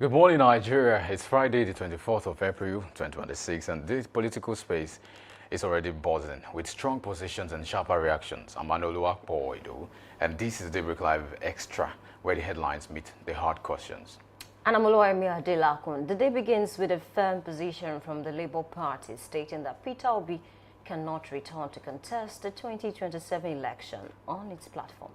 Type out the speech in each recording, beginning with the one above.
Good morning, Nigeria. It's Friday, the 24th of April, 2026, and this political space is already buzzing with strong positions and sharper reactions. I'm Manolo Akpo, and this is Daybreak Live Extra, where the headlines meet the hard questions. And I'm Oluwayemi Adelakun. The day begins with a firm position from the Labour Party stating that Peter Obi cannot return to contest the 2027 election on its platform.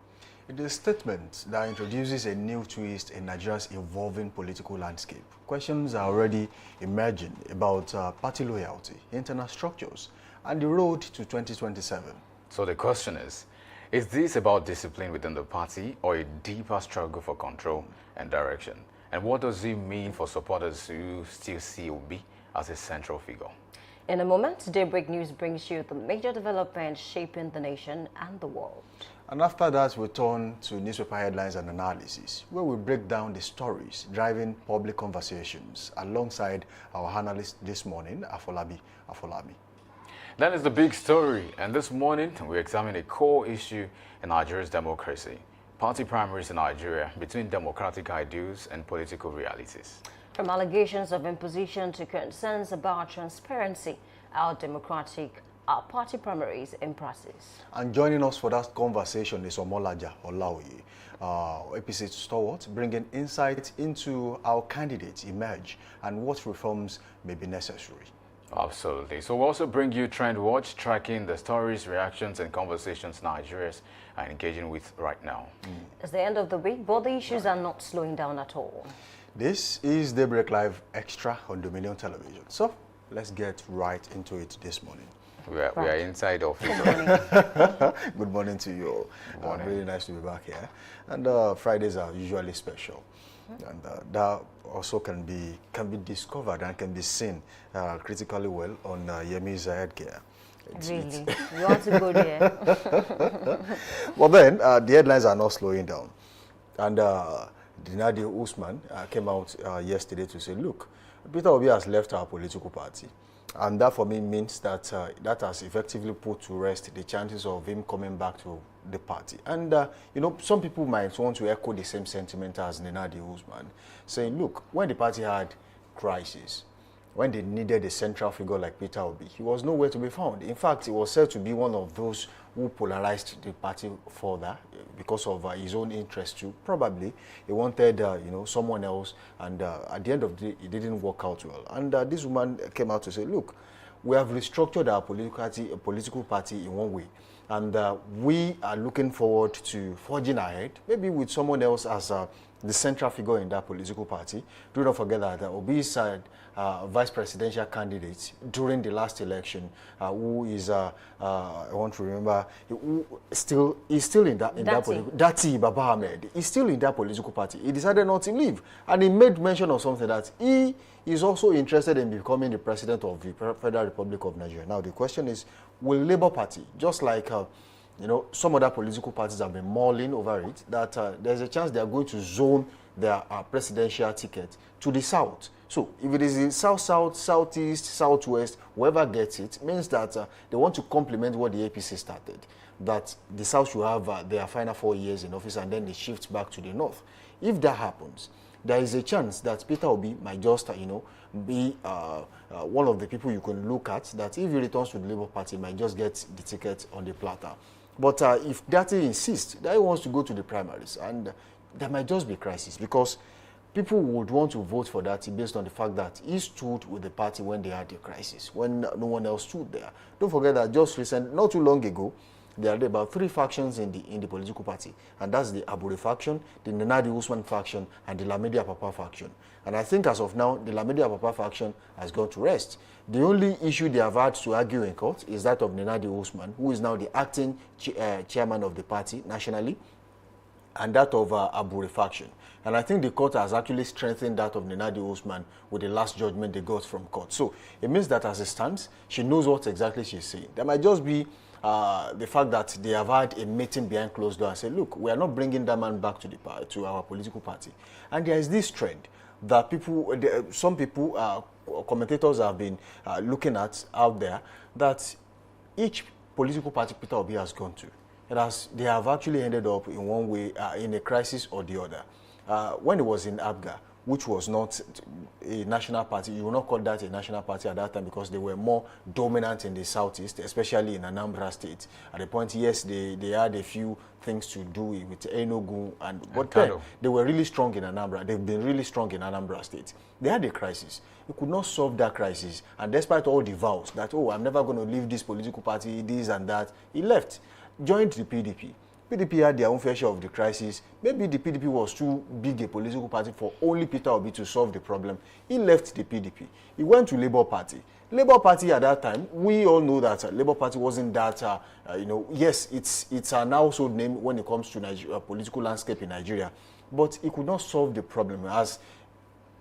It is a statement that introduces a new twist in Nigeria's evolving political landscape. Questions are already emerging about party loyalty, internal structures, and the road to 2027. So the question is this about discipline within the party or a deeper struggle for control and direction? And what does it mean for supporters who still see Obi as a central figure? In a moment, Daybreak News brings you the major developments shaping the nation and the world. And after that, we turn to newspaper headlines and analysis, where we break down the stories driving public conversations alongside our analyst this morning, Afolabi. That is the big story, and this morning we examine a core issue in Nigeria's democracy: party primaries in Nigeria between democratic ideals and political realities. From allegations of imposition to concerns about transparency, how democratic are party primaries in practice. And joining us for that conversation is Omolaja Olaoye, APC stalwart, bringing insight into how candidates emerge and what reforms may be necessary. Absolutely. So we'll also bring you Trend Watch, tracking the stories, reactions, and conversations Nigerians are engaging with right now. It's the end of the week, but the issues are not slowing down at all. This is Daybreak Live Extra on Dominion Television. So let's get right into it this morning. We are inside office. Good morning to you all. Good morning. Really nice to be back here. And Fridays are usually special. And that also can be discovered and can be seen critically well on Yemi's headgear. Really? You want to go there? Well then, the headlines are not slowing down. And Dinadi Usman came out yesterday to say, look, Peter Obi has left our political party. And that for me means that that has effectively put to rest the chances of him coming back to the party. And, you know, some people might want to echo the same sentiment as Nenadi Usman, saying, look, when the party had crisis, when they needed a central figure like Peter Obi, he was nowhere to be found. In fact, he was said to be one of those who polarized the party further because of his own interest too. Probably he wanted, you know, someone else, and at the end of the day, it didn't work out well. And this woman came out to say, look, we have restructured our political party in one way, and we are looking forward to forging ahead, maybe with someone else as the central figure in that political party. Do not forget that Obi is vice presidential candidate during the last election, who is, I want to remember, he's still in that Dati Baba Ahmed. He's still in that political party. He decided not to leave. And he made mention of something that he is also interested in becoming the president of the Federal Republic of Nigeria. Now, the question is, will Labour Party, just like you know, some other political parties have been mulling over it, that there's a chance they are going to zone their presidential ticket to the south. So if it is in south-south, southeast, southwest, whoever gets it, means that they want to complement what the APC started, that the south should have their final 4 years in office and then they shift back to the north. If that happens, there is a chance that Peter Obi might just, you know, be one of the people you can look at, that if he returns to the Labour Party, might just get the ticket on the platter. But if Dati insists that he wants to go to the primaries, and there might just be crisis, because people would want to vote for Dati based on the fact that he stood with the party when they had the crisis, when no one else stood there. Don't forget that just recently, not too long ago, there are about 3 factions in the political party, and that's the Abure faction, the Nenadi Usman faction, and the Lamidi Apapa faction. And I think as of now, the Lamidi Apapa faction has gone to rest. The only issue they have had to argue in court is that of Nenadi Usman, who is now the acting chairman of the party nationally, and that of Abure faction. And I think the court has actually strengthened that of Nenadi Usman with the last judgment they got from court. So it means that as it stands, she knows what exactly she's saying. There might just be the fact that they have had a meeting behind closed doors and said, look, we are not bringing that man back to our political party. And there is this trend that some people, commentators have been looking at out there, that each political party Peter Obi has gone to, they have actually ended up in one way, in a crisis or the other. When it was in ABGA, which was not a national party, you will not call that a national party at that time because they were more dominant in the southeast, especially in Anambra State. At the point, yes, they had a few things to do with Enugu, but then they were really strong in Anambra. They've been really strong in Anambra State. They had a crisis. You could not solve that crisis. And despite all the vows that, oh, I'm never going to leave this political party, this and that, he left, joined the PDP. PDP had their own fair share of the crisis. Maybe the PDP was too big a political party for only Peter Obi to solve the problem. He left the PDP. He went to Labour Party. Labour Party at that time, we all know that Labour Party wasn't that, yes, it's an household name when it comes to Nigeria, political landscape in Nigeria, but it could not solve the problem. As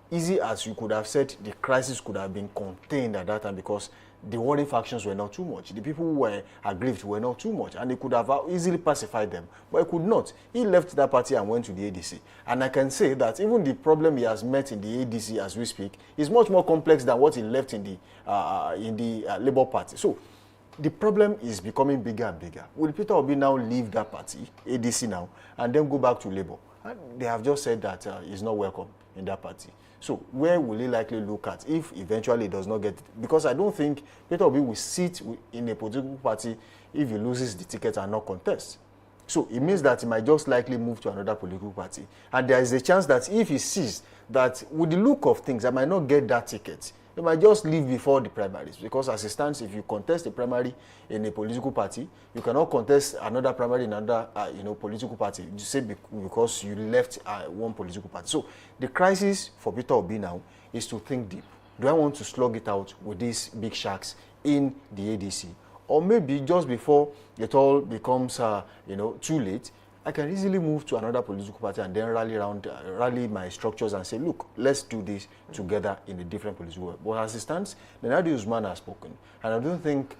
easy as you could have said, the crisis could have been contained at that time because the warring factions were not too much. The people who were aggrieved were not too much, and they could have easily pacified them, but he could not. He left that party and went to the ADC. And I can say that even the problem he has met in the ADC as we speak is much more complex than what he left in the Labour Party. So the problem is becoming bigger and bigger. Will Peter Obi now leave that party, ADC now, and then go back to Labour? And they have just said that he's not welcome in that party. So where will he likely look at if eventually he does not get it? Because I don't think Peter Obi will sit in a political party if he loses the ticket and not contest. So it means that he might just likely move to another political party. And there is a chance that if he sees that with the look of things, I might not get that ticket, he might just leave before the primaries. Because as it stands, if you contest a primary in a political party, you cannot contest another primary in another political party. You say because you left one political party. So the crisis for Peter Obi now is to think deep. Do I want to slug it out with these big sharks in the ADC? Or maybe just before it all becomes too late, I can easily move to another political party and then rally my structures and say, look, let's do this together in a different political way. But as it stands, Nenadi Usman has spoken. And I don't think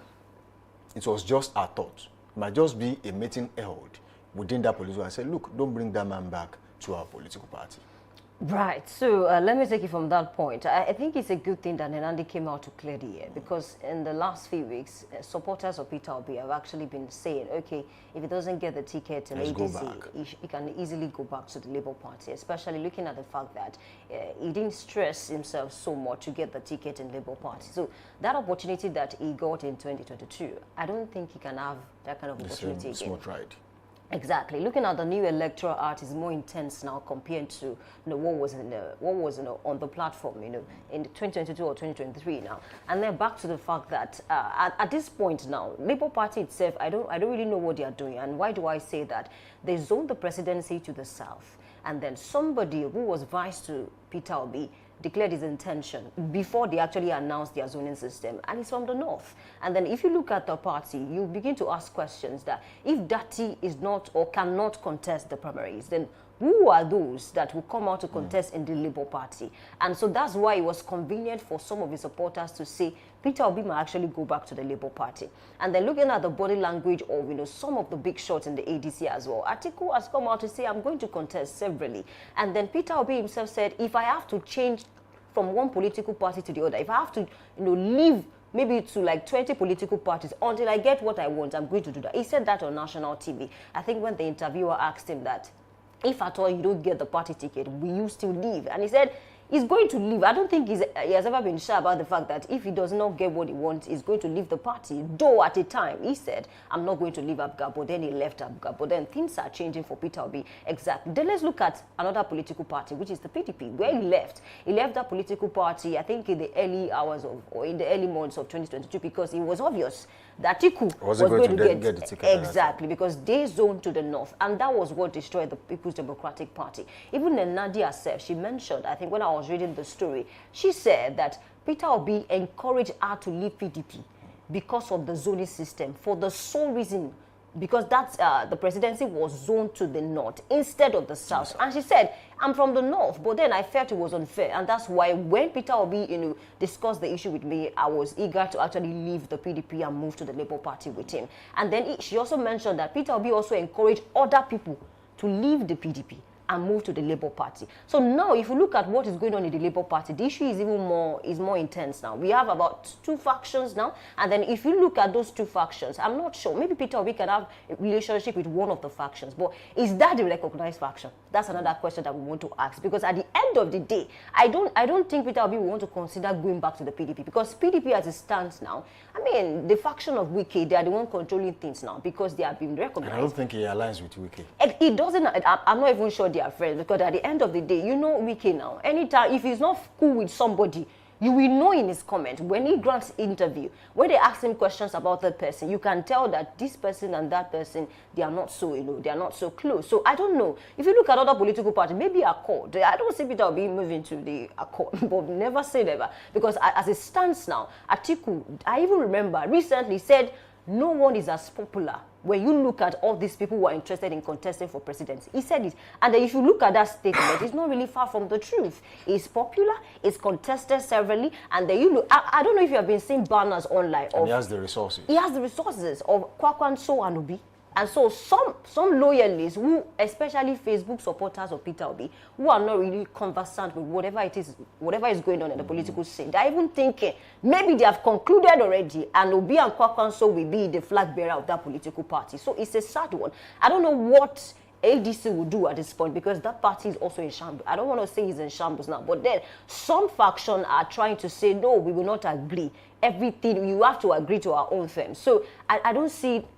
it was just a thought. It might just be a meeting held within that political. I said, look, don't bring that man back to our political party. Right. So let me take it from that point. I think it's a good thing that Nenandi came out to clear the air, because in the last few weeks, supporters of Peter Obi have actually been saying, okay, if he doesn't get the ticket in ADC, he can easily go back to the Labour Party, especially looking at the fact that he didn't stress himself so much to get the ticket in Labour Party. So that opportunity that he got in 2022, I don't think he can have that kind of opportunity again. Smart ride. Exactly. Looking at the new electoral art is more intense now compared to what was on the platform in 2022 or 2023 now. And then back to the fact that at this point now, Labour Party itself, I don't really know what they are doing. And why do I say that? They zoned the presidency to the south, and then somebody who was vice to Peter Obi declared his intention before they actually announced their zoning system, and it's from the north. And then if you look at the party, you begin to ask questions that if Dati is not or cannot contest the primaries, then who are those that will come out to contest in the Labour Party? And so that's why it was convenient for some of his supporters to say Peter Obi might actually go back to the Labour Party. And then looking at the body language of some of the big shots in the ADC as well, Atiku has come out to say I'm going to contest severally. And then Peter Obi himself said, if I have to change from one political party to the other, if I have to leave maybe to like 20 political parties until I get what I want, I'm going to do that. He said that on national TV. I think when the interviewer asked him that, if at all you don't get the party ticket, will you still leave? And he said he's going to leave. I don't think he has ever been shy about the fact that if he does not get what he wants, he's going to leave the party. Though at a time, he said, I'm not going to leave ABGA, but then he left ABGA. But then things are changing for Peter Obi. Exactly. Then let's look at another political party, which is the PDP, where he left. He left that political party, I think, in the early hours or in the early months of 2022, because it was obvious that Atiku Was was he going to get the ticket? exactly, because they zoned to the north, and that was what destroyed the People's Democratic Party. Even Nadia herself, she mentioned, I think when I was reading the story, she said that Peter Obi encouraged her to leave PDP because of the zoning system, for the sole reason because that's the presidency was zoned to the north instead of the south. Yes, and she said, I'm from the north, but then I felt it was unfair. And that's why when Peter Obi, discussed the issue with me, I was eager to actually leave the PDP and move to the Labour Party with him. And then she also mentioned that Peter Obi also encouraged other people to leave the PDP and move to the Labour Party. So now, if you look at what is going on in the Labour Party, the issue is even more intense now. We have about 2 factions now, and then if you look at those 2 factions, I'm not sure. Maybe Peter Obi can have a relationship with one of the factions, but is that the recognized faction? That's another question that we want to ask, because at the end of the day, I don't think Peter Obi will want to consider going back to the PDP, because PDP as it stands now, I mean, the faction of Wike, they are the one controlling things now because they have been recognized. I don't think he aligns with Wike. It doesn't. I'm not even sure they are friends, because at the end of the day, Wike now, anytime, if he's not cool with somebody, you will know in his comment, when he grants interview, when they ask him questions about that person, you can tell that this person and that person, they are not so, they are not so close. So I don't know. If you look at other political parties, maybe Accord, I don't see Peter Obi moving to the Accord, but never say never. Because as it stands now, Atiku, I even remember, recently said, no one is as popular when you look at all these people who are interested in contesting for presidency. He said it. And if you look at that statement, it's not really far from the truth. It's popular, it's contested severally, and then you look, I don't know if you have been seeing banners online. And he has the resources. He has the resources of Kwakwanso and Obi. And so some loyalists, who, especially Facebook supporters of Peter Obi, who are not really conversant with whatever is going on in the political scene, they're even thinking maybe they have concluded already, and Obi and Kwakwanso will be the flag bearer of that political party. So it's a sad one. I don't know what ADC will do at this point, because that party is also in shambles. I don't want to say he's in shambles now, but then some faction are trying to say, no, we will not agree. Everything, you have to agree to our own terms. So I don't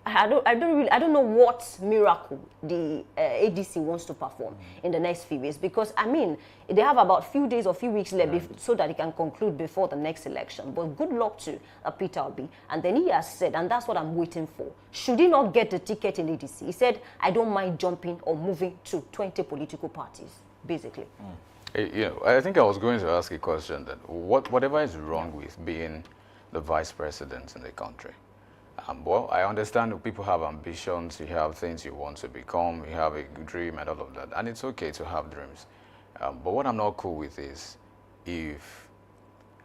know what miracle the ADC wants to perform in the next few years, because I mean, they have about few days or few weeks left so that they can conclude before the next election. But good luck to Peter Obi. And then he has said, and that's what I'm waiting for, should he not get the ticket in ADC, he said, I don't mind jumping or moving to 20 political parties, basically. I think I was going to ask a question that whatever is wrong with being the vice president in the country. Well, I understand people have ambitions, you have things you want to become, you have a dream and all of that, and it's okay to have dreams. But what I'm not cool with is if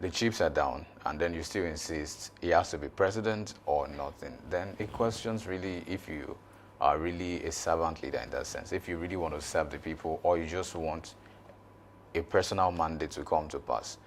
the chips are down and then you still insist he has to be president or nothing, then it questions really if you are really a servant leader in that sense, if you really want to serve the people or you just want a personal mandate to come to pass.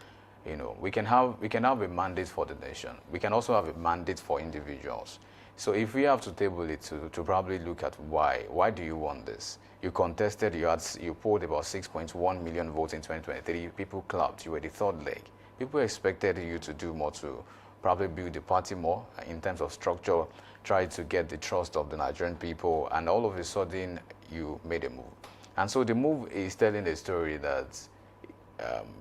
We can have a mandate for the nation. We can also have a mandate for individuals. So if we have to table it to probably look at why do you want this? You contested, you polled about 6.1 million votes in 2023. People clapped. You were the third leg. People expected you to do more, to probably build the party more in terms of structure, try to get the trust of the Nigerian people, and all of a sudden you made a move. And so the move is telling a story that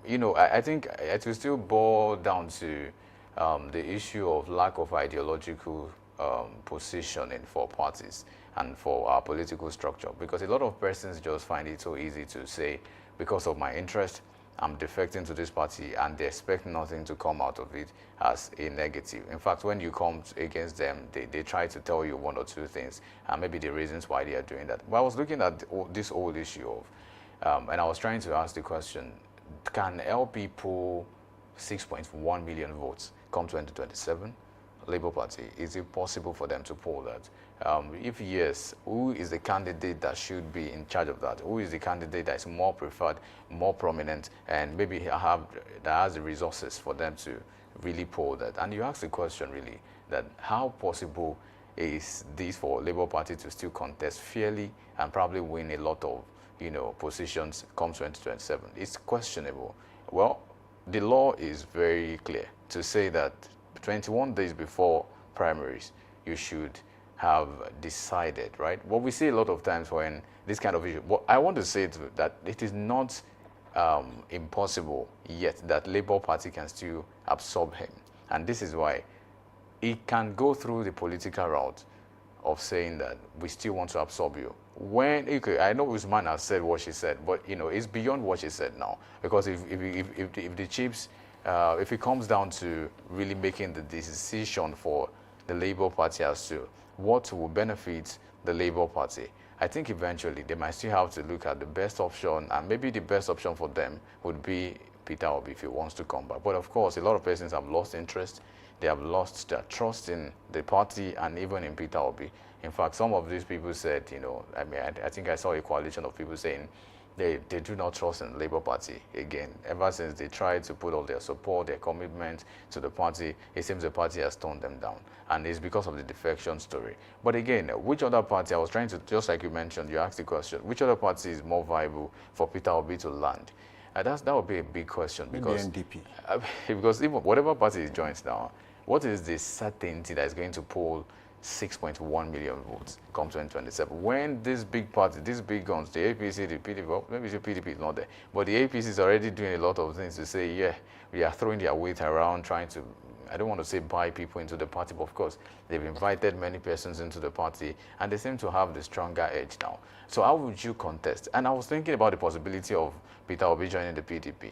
I think it will still boil down to the issue of lack of ideological positioning for parties and for our political structure. Because a lot of persons just find it so easy to say, because of my interest, I'm defecting to this party, and they expect nothing to come out of it as a negative. In fact, when you come against them, they try to tell you 1 or 2 things, and maybe the reasons why they are doing that. But I was looking at this old issue of, and I was trying to ask the question, can LP pull 6.1 million votes come 2027? Labour Party, is it possible for them to pull that? If yes, who is the candidate that should be in charge of that? Who is the candidate that is more preferred, more prominent, and maybe that has the resources for them to really pull that? And you ask the question really, that how possible is this for Labour Party to still contest fairly and probably win a lot of positions come 2027? It's questionable. Well, the law is very clear to say that 21 days before primaries, you should have decided, right? What we see a lot of times when this kind of issue, what I want to say that it is not impossible yet that Labour Party can still absorb him. And this is why it can go through the political route of saying that we still want to absorb you. When, okay, I know Usman has said what she said, but you know, it's beyond what she said now. Because if the chiefs, if it comes down to really making the decision for the Labour Party as to what will benefit the Labour Party, I think eventually they might still have to look at the best option, and maybe the best option for them would be Peter Obi if he wants to come back. But of course, a lot of persons have lost interest. They have lost their trust in the party and even in Peter Obi. In fact, some of these people said, you know, I mean, I think I saw a coalition of people saying they do not trust in the Labour Party again. Ever since they tried to put all their support, their commitment to the party, it seems the party has toned them down. And it's because of the defection story. But again, which other party, I was trying to, just like you mentioned, you asked the question, which other party is more viable for Peter Obi to land? That would be a big question. Because NDP. Because even whatever party he joins now, what is the certainty that is going to poll 6.1 million votes come 2027? When this big party, these big guns, the APC, the PDP, well, maybe the PDP is not there, but the APC is already doing a lot of things to say, yeah, we are throwing their weight around, trying to, I don't want to say buy people into the party, but of course, they've invited many persons into the party, and they seem to have the stronger edge now. So how would you contest? And I was thinking about the possibility of Peter Obi joining the PDP.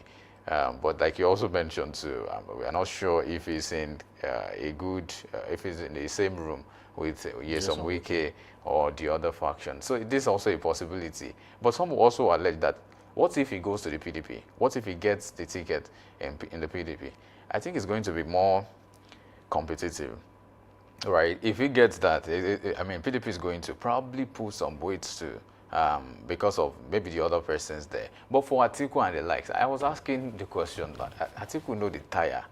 But like you also mentioned too, we are not sure if he's in if he's in the same room with Nyesom Wike or the other faction. So this is also a possibility. But some will also allege that, what if he goes to the PDP? What if he gets the ticket in the PDP? I think it's going to be more competitive, right? If he gets that, I mean, PDP is going to probably pull some weights too. Because of maybe the other persons there. But for Atiku and the likes, I was asking the question, Atiku know the tire.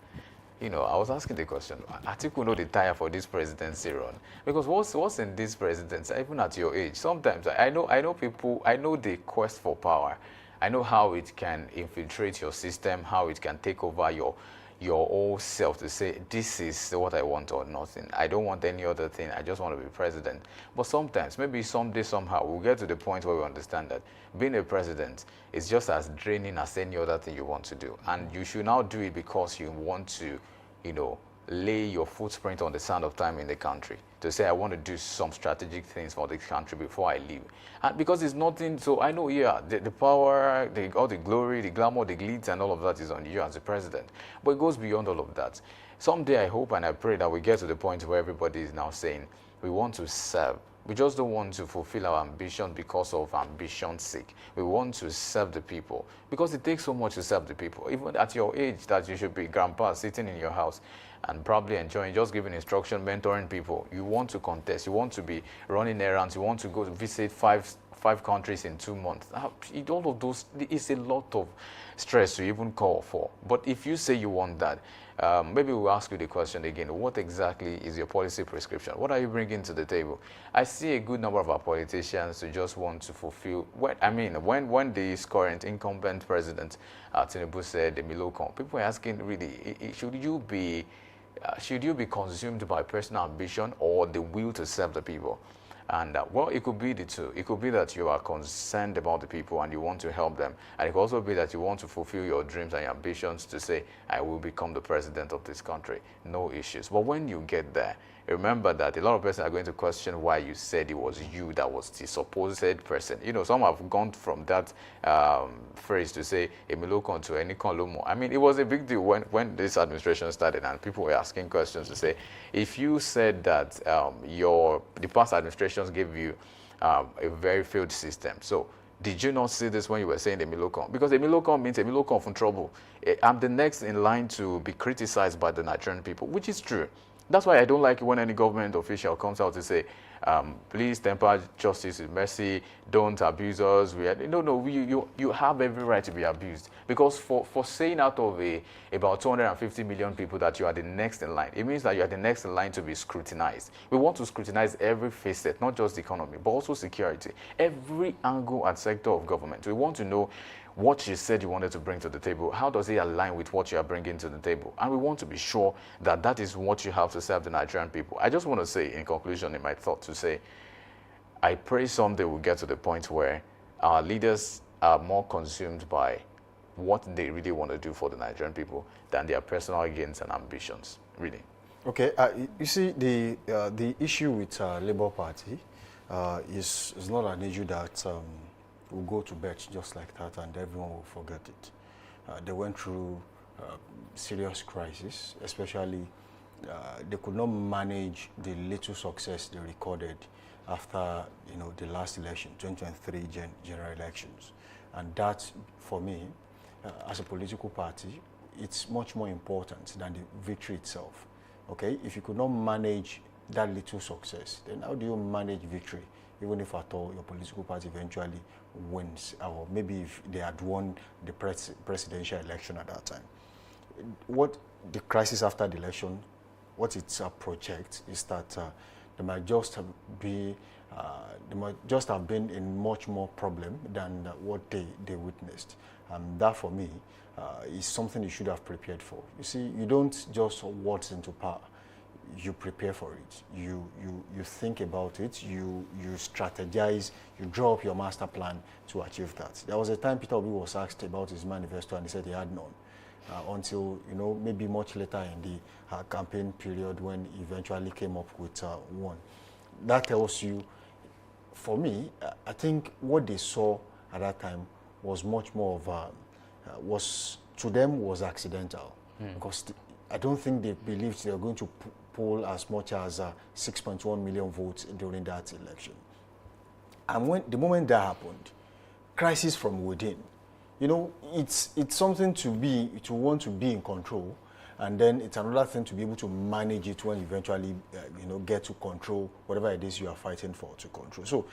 You know, I was asking the question, Atiku know the tire for this presidency run? Because what's in this presidency, even at your age? Sometimes I know people, I know the quest for power. I know how it can infiltrate your system, how it can take over your whole self to say, this is what I want or nothing. I don't want any other thing. I just want to be president. But sometimes, maybe someday, somehow, we'll get to the point where we understand that being a president is just as draining as any other thing you want to do. And you should now do it because you want to, you know, lay your footprint on the sand of time in the country, to say, I want to do some strategic things for the country before I leave. And because it's nothing, so I know, yeah, the power, all the glory, the glamour, the glitz, and all of that is on you as the president. But it goes beyond all of that. Someday I hope and I pray that we get to the point where everybody is now saying, we want to serve. We just don't want to fulfill our ambition because of ambition's sake. We want to serve the people because it takes so much to serve the people. Even at your age, that you should be grandpa sitting in your house and probably enjoying, just giving instruction, mentoring people. You want to contest. You want to be running errands. You want to go to visit five countries in 2 months. All of those, it's a lot of stress to even call for. But if you say you want that, maybe we'll ask you the question again. What exactly is your policy prescription? What are you bringing to the table? I see a good number of our politicians who just want to fulfill. When this current incumbent president, Tinubu, said the Milocom, people are asking, really, should you be consumed by personal ambition or the will to serve the people? And well, it could be the two. It could be that you are concerned about the people and you want to help them. And it could also be that you want to fulfill your dreams and your ambitions to say, I will become the president of this country. No issues. But when you get there, remember that a lot of persons are going to question why you said it was you that was the supposed person. You know, some have gone from that phrase to say, Emilokon to Enikon Lomo. I mean, it was a big deal when this administration started and people were asking questions to say, if you said that the past administrations gave you a very failed system, so did you not see this when you were saying Emilokon? Because Emilokon means Emilokon from trouble. I'm the next in line to be criticized by the Nigerian people, which is true. That's why I don't like it when any government official comes out to say, please temper justice with mercy, don't abuse us. No, you have every right to be abused. Because for saying out of about 250 million people that you are the next in line, it means that you are the next in line to be scrutinized. We want to scrutinize every facet, not just the economy, but also security, every angle and sector of government. We want to know what you said you wanted to bring to the table. How does it align with what you are bringing to the table? And we want to be sure that that is what you have to serve the Nigerian people. I just want to say, in conclusion, in my thought, to say, I pray someday we'll get to the point where our leaders are more consumed by what they really want to do for the Nigerian people than their personal gains and ambitions, really. Okay, you see, the issue with Labour Party is not an issue that will go to bed just like that and everyone will forget it. They went through serious crisis, especially they could not manage the little success they recorded after the last election, 2023 general elections, and that for me, as a political party, it's much more important than the victory itself. Okay, if you could not manage that little success, then how do you manage victory? Even if at all your political party eventually wins, or maybe if they had won the presidential election at that time. What the crisis after the election, what it projects is that they might just be, they might just have been in much more problem than what they witnessed. That for me is something you should have prepared for. You see, you don't just waltz into power. You prepare for it. You think about it. You strategize. You draw up your master plan to achieve that. There was a time Peter Obi was asked about his manifesto, and he said he had none. Until maybe much later in the campaign period when he eventually came up with one. That tells you, for me, I think what they saw at that time was much more of to them was accidental, because I don't think they believed they were going to poll as much as 6.1 million votes during that election. And the moment that happened, crisis from within. It's something to want to be in control, and then it's another thing to be able to manage it when you eventually get to control whatever it is you are fighting for to control. So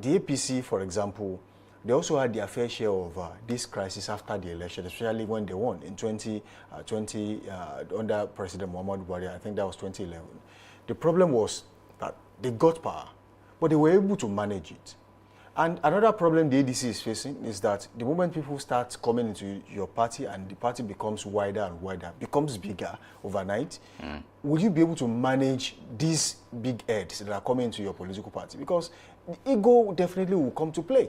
the APC, for example, they also had their fair share of this crisis after the election, especially when they won in 2020 under President Muhammadu Buhari. I think that was 2011. The problem was that they got power, but they were able to manage it. And another problem the ADC is facing is that the moment people start coming into your party and the party becomes wider and wider, becomes bigger overnight, will you be able to manage these big heads that are coming into your political party? Because the ego definitely will come to play.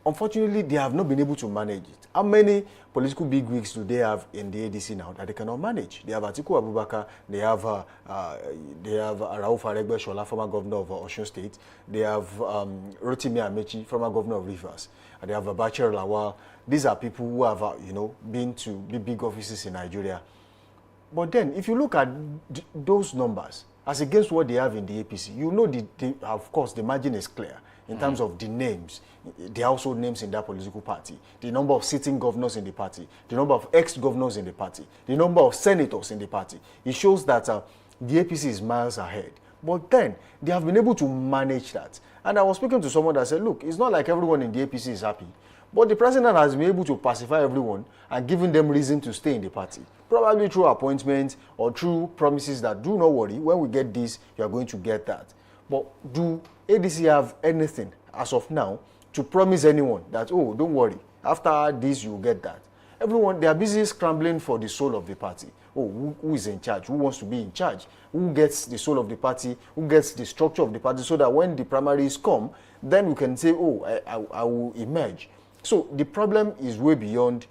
Unfortunately, they have not been able to manage it. How many political bigwigs do they have in the ADC now that they cannot manage? They have Atiku Abubakar, they have Rauf Aregbesola, former governor of Osun State, they have Rotimi Amechi, former governor of Rivers, and they have Bachir Lawal. These are people who have been to big offices in Nigeria. But then, if you look at those numbers as against what they have in the APC, of course, the margin is clear. In terms of the names, the household names in that political party, the number of sitting governors in the party, the number of ex-governors in the party, the number of senators in the party, it shows that the APC is miles ahead. But then, they have been able to manage that. And I was speaking to someone that said, look, it's not like everyone in the APC is happy, but the president has been able to pacify everyone and giving them reason to stay in the party, probably through appointments or through promises that, do not worry, when we get this, you are going to get that. But do ADC have anything as of now to promise anyone that, oh, don't worry, after this you will get that? Everyone, they are busy scrambling for the soul of the party. Oh, who is in charge? Who wants to be in charge? Who gets the soul of the party? Who gets the structure of the party, so that when the primaries come, then we can say, oh, I will emerge. So the problem is way beyond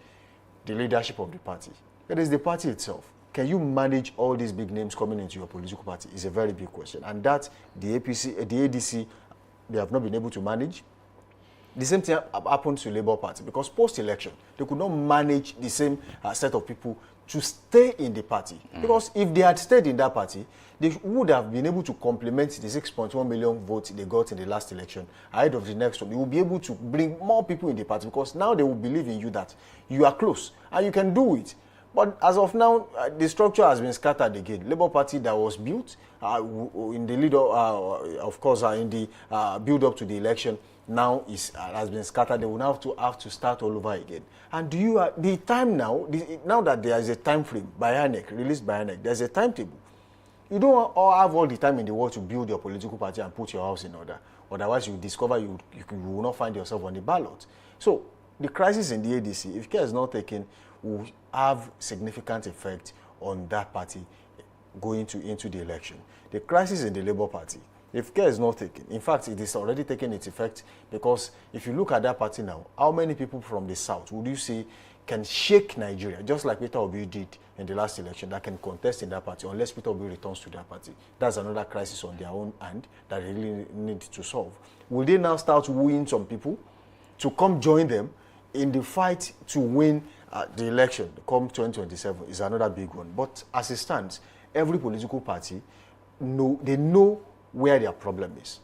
the leadership of the party. It is the party itself. Can you manage all these big names coming into your political party? Is a very big question. And that the ADC, they have not been able to manage. The same thing happened to Labour Party, because post-election, they could not manage the same set of people to stay in the party. Because if they had stayed in that party, they would have been able to complement the 6.1 million votes they got in the last election ahead of the next one. You will be able to bring more people in the party, because now they will believe in you that you are close and you can do it. But as of now, the structure has been scattered again. Labour Party that was built in the lead, of course, in the build-up to the election, now has been scattered. They will now have to start all over again. And the time now, now that there is a time frame by INEC, released by INEC, there's a timetable. You don't have all the time in the world to build your political party and put your house in order. Otherwise, you discover you will not find yourself on the ballot. So the crisis in the ADC, if care is not taken, will have significant effect on that party going into the election. The crisis in the Labour Party, if care is not taken, in fact, it is already taking its effect, because if you look at that party now, how many people from the south would you say can shake Nigeria, just like Peter Obi did in the last election, that can contest in that party unless Peter Obi returns to their party. That's another crisis on their own hand that they really need to solve. Will they now start wooing some people to come join them in the fight to win the election come 2027 is another big one. But as it stands, every political party, they know where their problem is.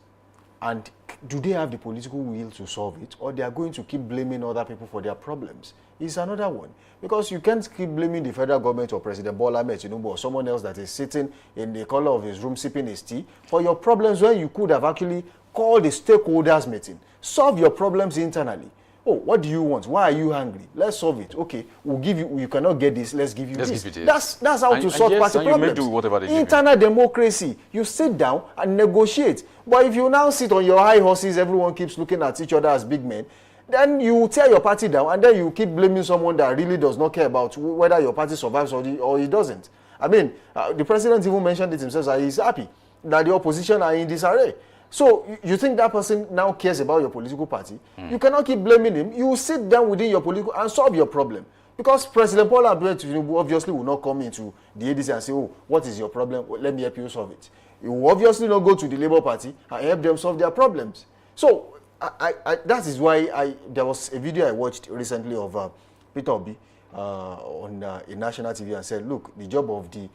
And do they have the political will to solve it, or they are going to keep blaming other people for their problems? Is another one. Because you can't keep blaming the federal government or President Bola Ahmed Tinubu or someone else that is sitting in the corner of his room sipping his tea for your problems when you could have actually called a stakeholders meeting. Solve your problems internally. Oh, what do you want? Why are you hungry? Let's solve it. Okay, we'll give you. You cannot get this. Let's give you this. That's how to solve party problems. Do whatever they Internal democracy. You sit down and negotiate. But if you now sit on your high horses, everyone keeps looking at each other as big men. Then you tear your party down, and then you keep blaming someone that really does not care about whether your party survives or it doesn't. I mean, the president even mentioned it himself that he's happy that the opposition are in disarray. So you think that person now cares about your political party? You cannot keep blaming him. You sit down within your political and solve your problem. Because President Bola Ahmed Tinubu obviously will not come into the ADC and say, oh, what is your problem? Let me help you solve it. He will obviously not go to the Labour Party and help them solve their problems. So that is why there was a video I watched recently of Peter Obi on national TV and said, look, the job of the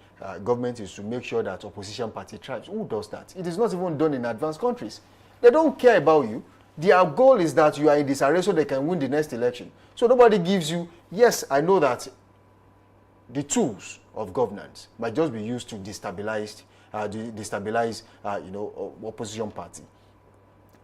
government is to make sure that opposition party thrives. Who does that? It is not even done in advanced countries. They don't care about you. Their goal is that you are in disarray so they can win the next election. So nobody gives you, yes, I know that the tools of governance might just be used to destabilize opposition party.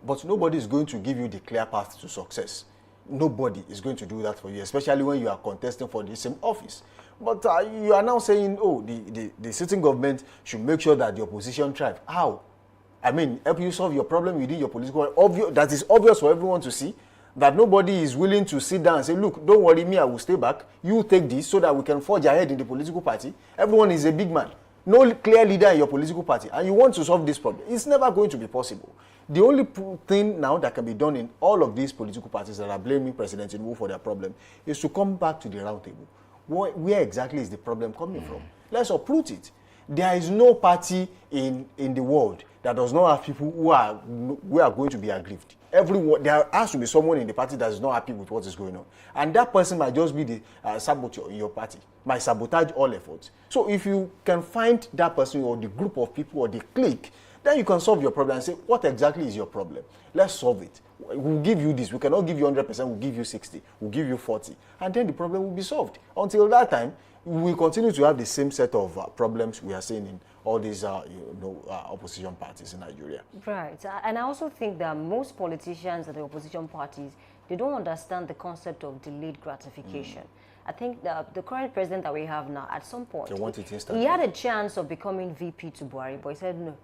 But nobody is going to give you the clear path to success. Nobody is going to do that for you, especially when you are contesting for the same office. But you are now saying, oh, the sitting government should make sure that the opposition thrive. How? I mean, help you solve your problem within your political... that is obvious for everyone to see, that nobody is willing to sit down and say, look, don't worry, me, I will stay back. You take this so that we can forge ahead in the political party. Everyone is a big man. No clear leader in your political party. And you want to solve this problem. It's never going to be possible. The only thing now that can be done in all of these political parties that are blaming President Tinubu for their problem is to come back to the round table. Where exactly is the problem coming from? Let's uproot it. There is no party in the world that does not have people who are going to be aggrieved. Everyone, there has to be someone in the party that is not happy with what is going on. And that person might just be the saboteur in your party, might sabotage all efforts. So if you can find that person or the group of people or the clique, then you can solve your problem and say, what exactly is your problem? Let's solve it. We'll give you this. We cannot give you 100%. We'll give you 60. We'll give you 40. And then the problem will be solved. Until that time, we continue to have the same set of problems we are seeing in all these opposition parties in Nigeria. Right. And I also think that most politicians and the opposition parties, they don't understand the concept of delayed gratification. I think the current president that we have now, at some point, he had a chance of becoming VP to Buhari, but he said, no,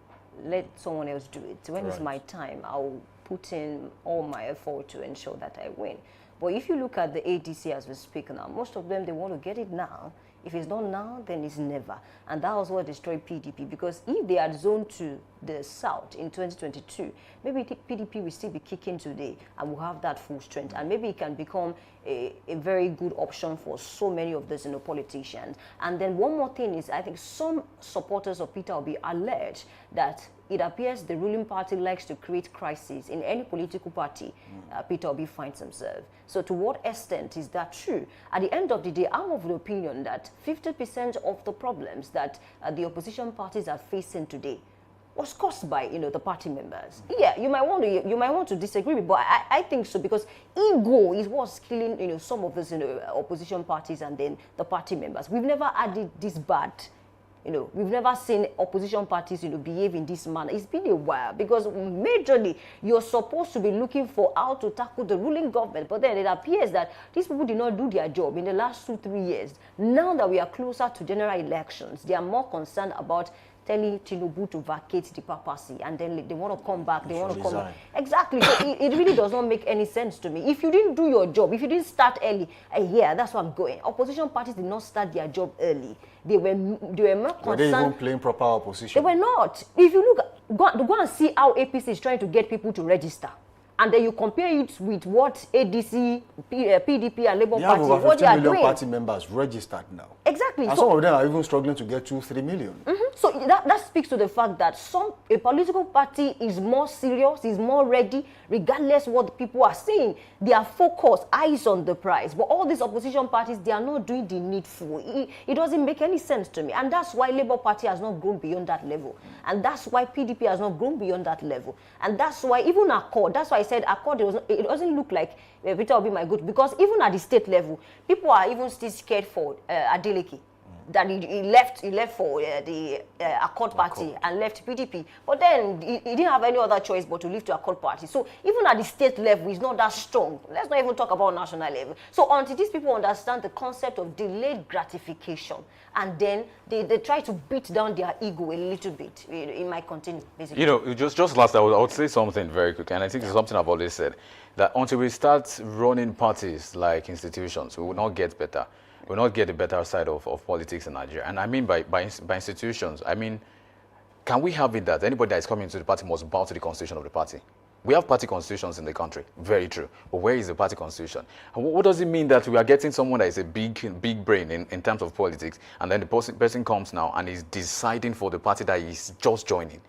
let someone else do it. When it's my time, I'll put in all my effort to ensure that I win. But if you look at the ADC as we speak now, most of them, they want to get it now. If it's not now, then it's never. And that was what destroyed PDP. Because if they had zoned to the south in 2022, maybe PDP will still be kicking today and will have that full strength. And maybe it can become a very good option for so many of those politicians. And then one more thing is, I think some supporters of Peter Obi allege that it appears the ruling party likes to create crises in any political party Peter Obi finds himself. So to what extent is that true? At the end of the day, I'm of the opinion that 50% of the problems that the opposition parties are facing today was caused by the party members. Yeah, you might want to disagree with, but I think so, because ego is what's killing some of those opposition parties and then the party members. We've never had it this bad. We've never seen opposition parties, behave in this manner. It's been a while, because majorly you're supposed to be looking for how to tackle the ruling government, but then it appears that these people did not do their job in the last 2-3 years. Now that we are closer to general elections, they are more concerned about telling Tinubu to vacate the papacy, and then they want to come back. They want to come back. Exactly. So it really does not make any sense to me. If you didn't do your job, if you didn't start early, yeah, that's what I'm going. Opposition parties did not start their job early. They were more concerned. Were they even playing proper opposition? They were not. If you look, go and see how APC is trying to get people to register. and then you compare it with what ADC, PDP, and Labour They have Party, over what 50 they are million doing. party members registered now. Exactly. And So some of them are even struggling to get 2-3 million. so that speaks to the fact that a political party is more serious, is more ready, regardless what people are saying. They are focused, eyes on the prize. But all these opposition parties, they are not doing the needful. It doesn't make any sense to me. And that's why Labour Party has not grown beyond that level. And that's why PDP has not grown beyond that level. And that's why even Accord, that's why I said Accord, it doesn't look like Peter will be my good. Because even at the state level, people are even still scared for Adeleke. That he left for the Accord Party and left PDP. But then he didn't have any other choice but to leave to Accord Party. So even at the state level, he's not that strong. Let's not even talk about national level. So until these people understand the concept of delayed gratification, and then they try to beat down their ego a little bit, it might continue, basically. You know, just last, I would say something very quick, and I think it's something I've always said, that until we start running parties like institutions, we will not get better. We will not get the better side of politics in Nigeria. And I mean by institutions, I mean, can we have it that anybody that is coming into the party must bow to the constitution of the party? We have party constitutions in the country, very true. But where is the party constitution? And what does it mean that we are getting someone that is a big brain in terms of politics, and then the person comes now and is deciding for the party that he's just joining?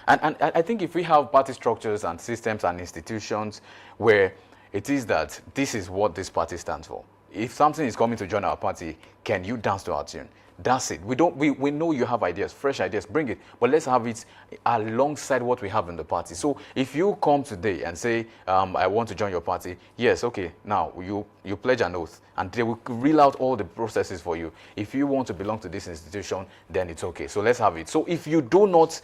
And I think if we have party structures and systems and institutions where it is that this is what this party stands for. If something is coming to join our party, can you dance to our tune? That's it. We know you have ideas, fresh ideas, bring it. But let's have it alongside what we have in the party. So if you come today and say, I want to join your party, yes, okay, now you pledge an oath and they will reel out all the processes for you. If you want to belong to this institution, then it's okay. So let's have it. So if you do not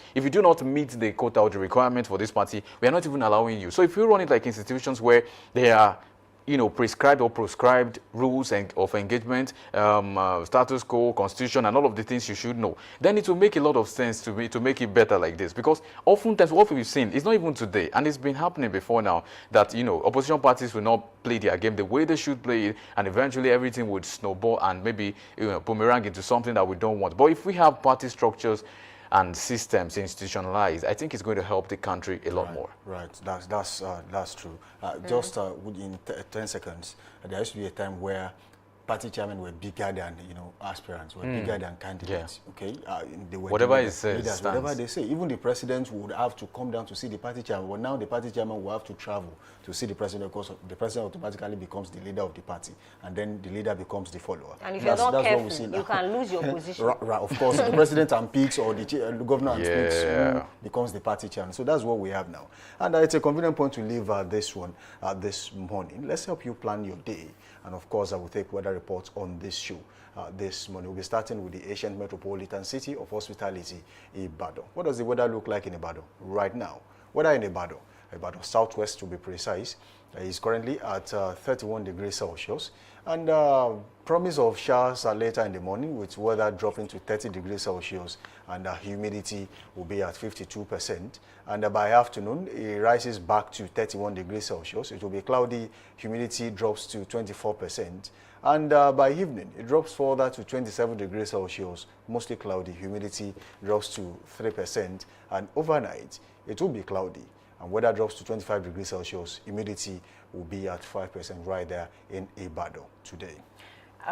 meet the quota or the requirement for this party, we are not even allowing you. So if you run it like institutions where they are prescribed or proscribed rules of engagement, status quo, constitution, and all of the things you should know, then it will make a lot of sense to make it better like this. Because oftentimes what we've seen, it's not even today, and it's been happening before now, that, opposition parties will not play their game the way they should play it, and eventually everything would snowball and maybe, boomerang into something that we don't want. But if we have party structures and systems institutionalized, I think it's going to help the country a lot more. Right, that's true. Just in 10 seconds, there used to be a time where party chairmen were bigger than aspirants, were bigger than candidates. Yeah. Okay, they were whatever it says, leaders, whatever they say. Even the president would have to come down to see the party chairman. But now the party chairman will have to travel to see the president, because the president automatically becomes the leader of the party, and then the leader becomes the follower. And if you're not careful, you can lose your position. Right, of course, the president unpicks, or the governor unpicks who becomes the party chairman. So that's what we have now, and it's a convenient point to leave this one this morning. Let's help you plan your day. And of course, I will take weather reports on this show this morning. We'll be starting with the ancient metropolitan city of hospitality, Ibadan. What does the weather look like in Ibadan right now? Weather in Ibadan southwest to be precise, is currently at 31 degrees Celsius. And promise of showers later in the morning, with weather dropping to 30 degrees Celsius, and humidity will be at 52%. And by afternoon, it rises back to 31 degrees Celsius. It will be cloudy, humidity drops to 24%. And by evening, it drops further to 27 degrees Celsius, mostly cloudy, humidity drops to 3%. And overnight, it will be cloudy, and weather drops to 25 degrees Celsius, humidity will be at 5% right there in Ibadan today.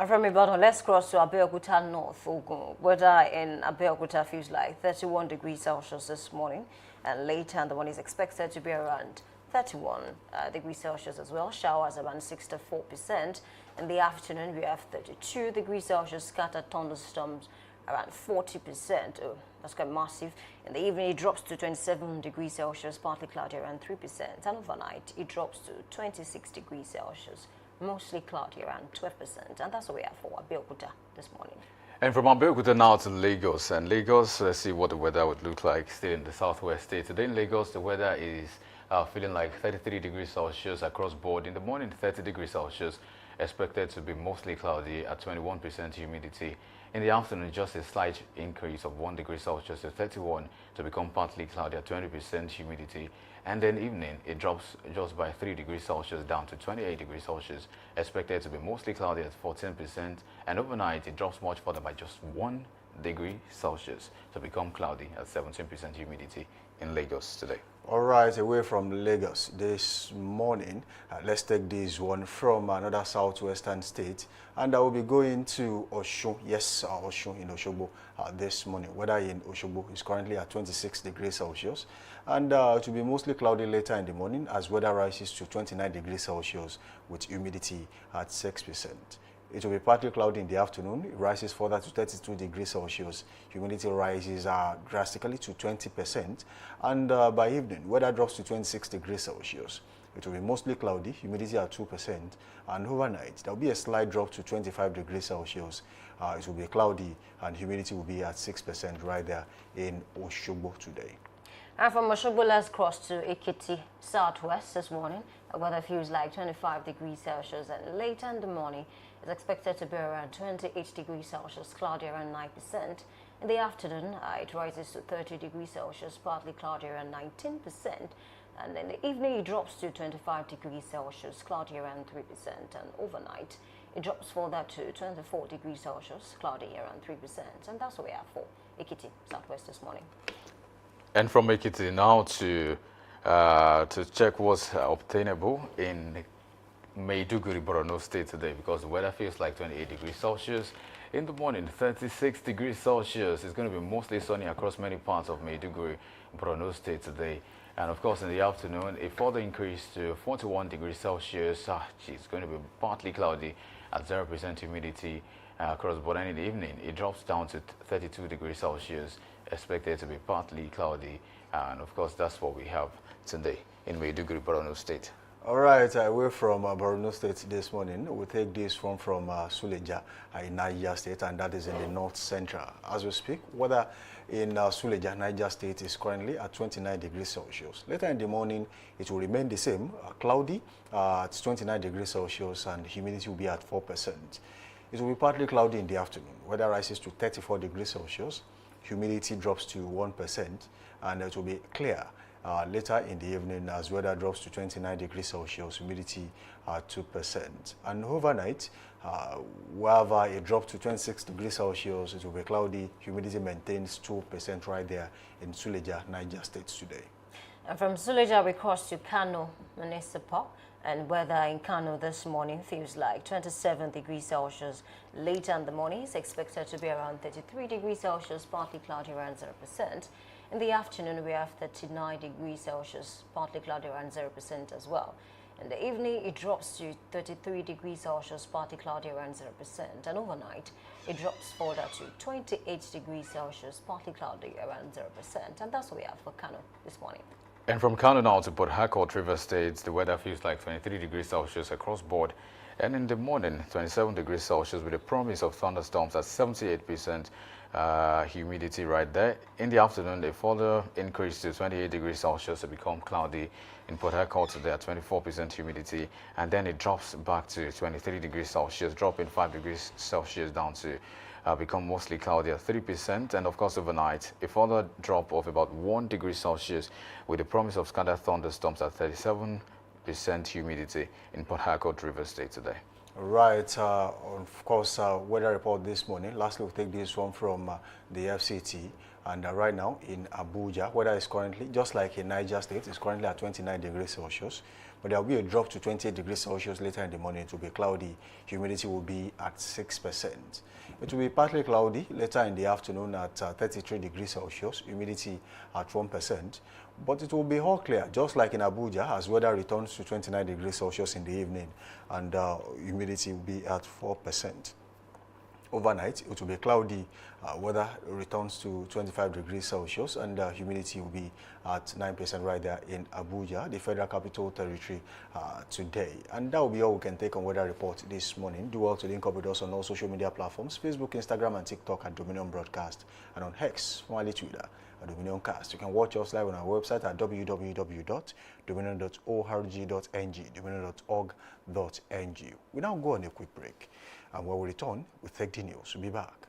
From Ibadan, let's cross to Abeokuta North, Ogun. Weather in Abeokuta feels like 31 degrees Celsius this morning, and later in the morning is expected to be around 31 degrees Celsius as well. Showers around 64%. In the afternoon, we have 32 degrees Celsius, scattered thunderstorms around 40%. Oh, that's quite massive. In the evening, it drops to 27 degrees Celsius, partly cloudy around 3%. And overnight, it drops to 26 degrees Celsius, mostly cloudy around 12%. And that's what we have for Abeokuta this morning. And from Abeokuta now to Lagos. And Lagos, let's see what the weather would look like still in the southwest state. Today in Lagos, the weather is feeling like 33 degrees Celsius across board. In the morning, 30 degrees Celsius, expected to be mostly cloudy at 21% humidity. In the afternoon, just a slight increase of 1 degree Celsius to 31 to become partly cloudy at 20% humidity. And then evening, it drops just by 3 degrees Celsius down to 28 degrees Celsius, expected to be mostly cloudy at 14%. And overnight, it drops much further by just 1 degree Celsius to become cloudy at 17% humidity in Lagos today. All right, away from Lagos this morning, let's take this one from another southwestern state, and I will be going to Osun. Yes, Osun in Osogbo this morning. Weather in Osogbo is currently at 26 degrees Celsius, and it will be mostly cloudy later in the morning as weather rises to 29 degrees Celsius with humidity at 6%. It will be partly cloudy in the afternoon. It rises further to 32 degrees Celsius. Humidity rises drastically to 20%. And by evening, weather drops to 26 degrees Celsius. It will be mostly cloudy, humidity at 2%. And overnight, there will be a slight drop to 25 degrees Celsius. It will be cloudy and humidity will be at 6% right there in Osogbo today. And from Osogbo, let's cross to Ekiti, southwest this morning. The weather feels like 25 degrees Celsius, and later in the morning is expected to be around 28 degrees Celsius, cloudy around 9%. In the afternoon, it rises to 30 degrees Celsius, partly cloudy around 19%. And in the evening, it drops to 25 degrees Celsius, cloudy around 3%. And overnight, it drops further to 24 degrees Celsius, cloudy around 3%. And that's what we have for Ekiti, southwest this morning. And from Ekiti now to check what's obtainable in Maiduguri, Borno State today, because the weather feels like 28 degrees Celsius. In the morning, 36 degrees Celsius. It's going to be mostly sunny across many parts of Maiduguri, Borno State today. And of course, in the afternoon, a further increase to 41 degrees Celsius. It's going to be partly cloudy at 0% humidity across the border. In the evening, it drops down to 32 degrees Celsius, expected to be partly cloudy. And of course, that's what we have today in Maiduguri, Borno State. All right, away from Borno State this morning, we'll take this one from Suleja in Niger State, and that is in the north central. As we speak, weather in Suleja, Niger State is currently at 29 degrees Celsius. Later in the morning, it will remain the same, cloudy at 29 degrees Celsius, and humidity will be at 4%. It will be partly cloudy in the afternoon. Weather rises to 34 degrees Celsius. Humidity drops to 1%, and it will be clear later in the evening as weather drops to 29 degrees Celsius, humidity at 2%. And overnight, we have a drop to 26 degrees Celsius. It will be cloudy. Humidity maintains 2% right there in Suleja, Niger State today. And from Suleja, we cross to Kano Municipal. And weather in Kano this morning feels like 27 degrees Celsius. Later in the morning is expected to be around 33 degrees Celsius, partly cloudy around 0%. In the afternoon, we have 39 degrees Celsius, partly cloudy around 0% as well. In the evening, it drops to 33 degrees Celsius, partly cloudy around 0%. And overnight, it drops further to 28 degrees Celsius, partly cloudy around 0%. And that's what we have for Kano this morning. And from Kano now to Port Harcourt, River State, the weather feels like 23 degrees Celsius across board. And in the morning, 27 degrees Celsius with a promise of thunderstorms at 78% humidity right there. In the afternoon, they further increase to 28 degrees Celsius to become cloudy. In Port Harcourt today at 24% humidity, and then it drops back to 23 degrees Celsius, dropping 5 degrees Celsius down to become mostly cloudy at 3%. And of course, overnight, a further drop of about 1 degree Celsius with the promise of scattered thunderstorms at 37% humidity in Port Harcourt, River State today. Right, of course, weather report this morning. Lastly, we'll take this one from the FCT. And right now in Abuja, weather is currently, just like in Niger State, is currently at 29 degrees Celsius. But there will be a drop to 28 degrees Celsius later in the morning. It will be cloudy. Humidity will be at 6%. It will be partly cloudy later in the afternoon at 33 degrees Celsius. Humidity at 1%. But it will be all clear, just like in Abuja, as weather returns to 29 degrees Celsius in the evening, and humidity will be at 4%. Overnight, it will be cloudy. Weather returns to 25 degrees Celsius, and humidity will be at 9% right there in Abuja, the Federal Capital Territory, today. And that will be all we can take on weather report this morning. Do well to link up with us on all social media platforms, Facebook, Instagram, and TikTok at Dominion Broadcast, and on X, formerly Twitter, at Dominion Cast. You can watch us live on our website at www.dominion.org.ng, dominion.org.ng. We now go on a quick break. And when we return, we take the news. We'll be back.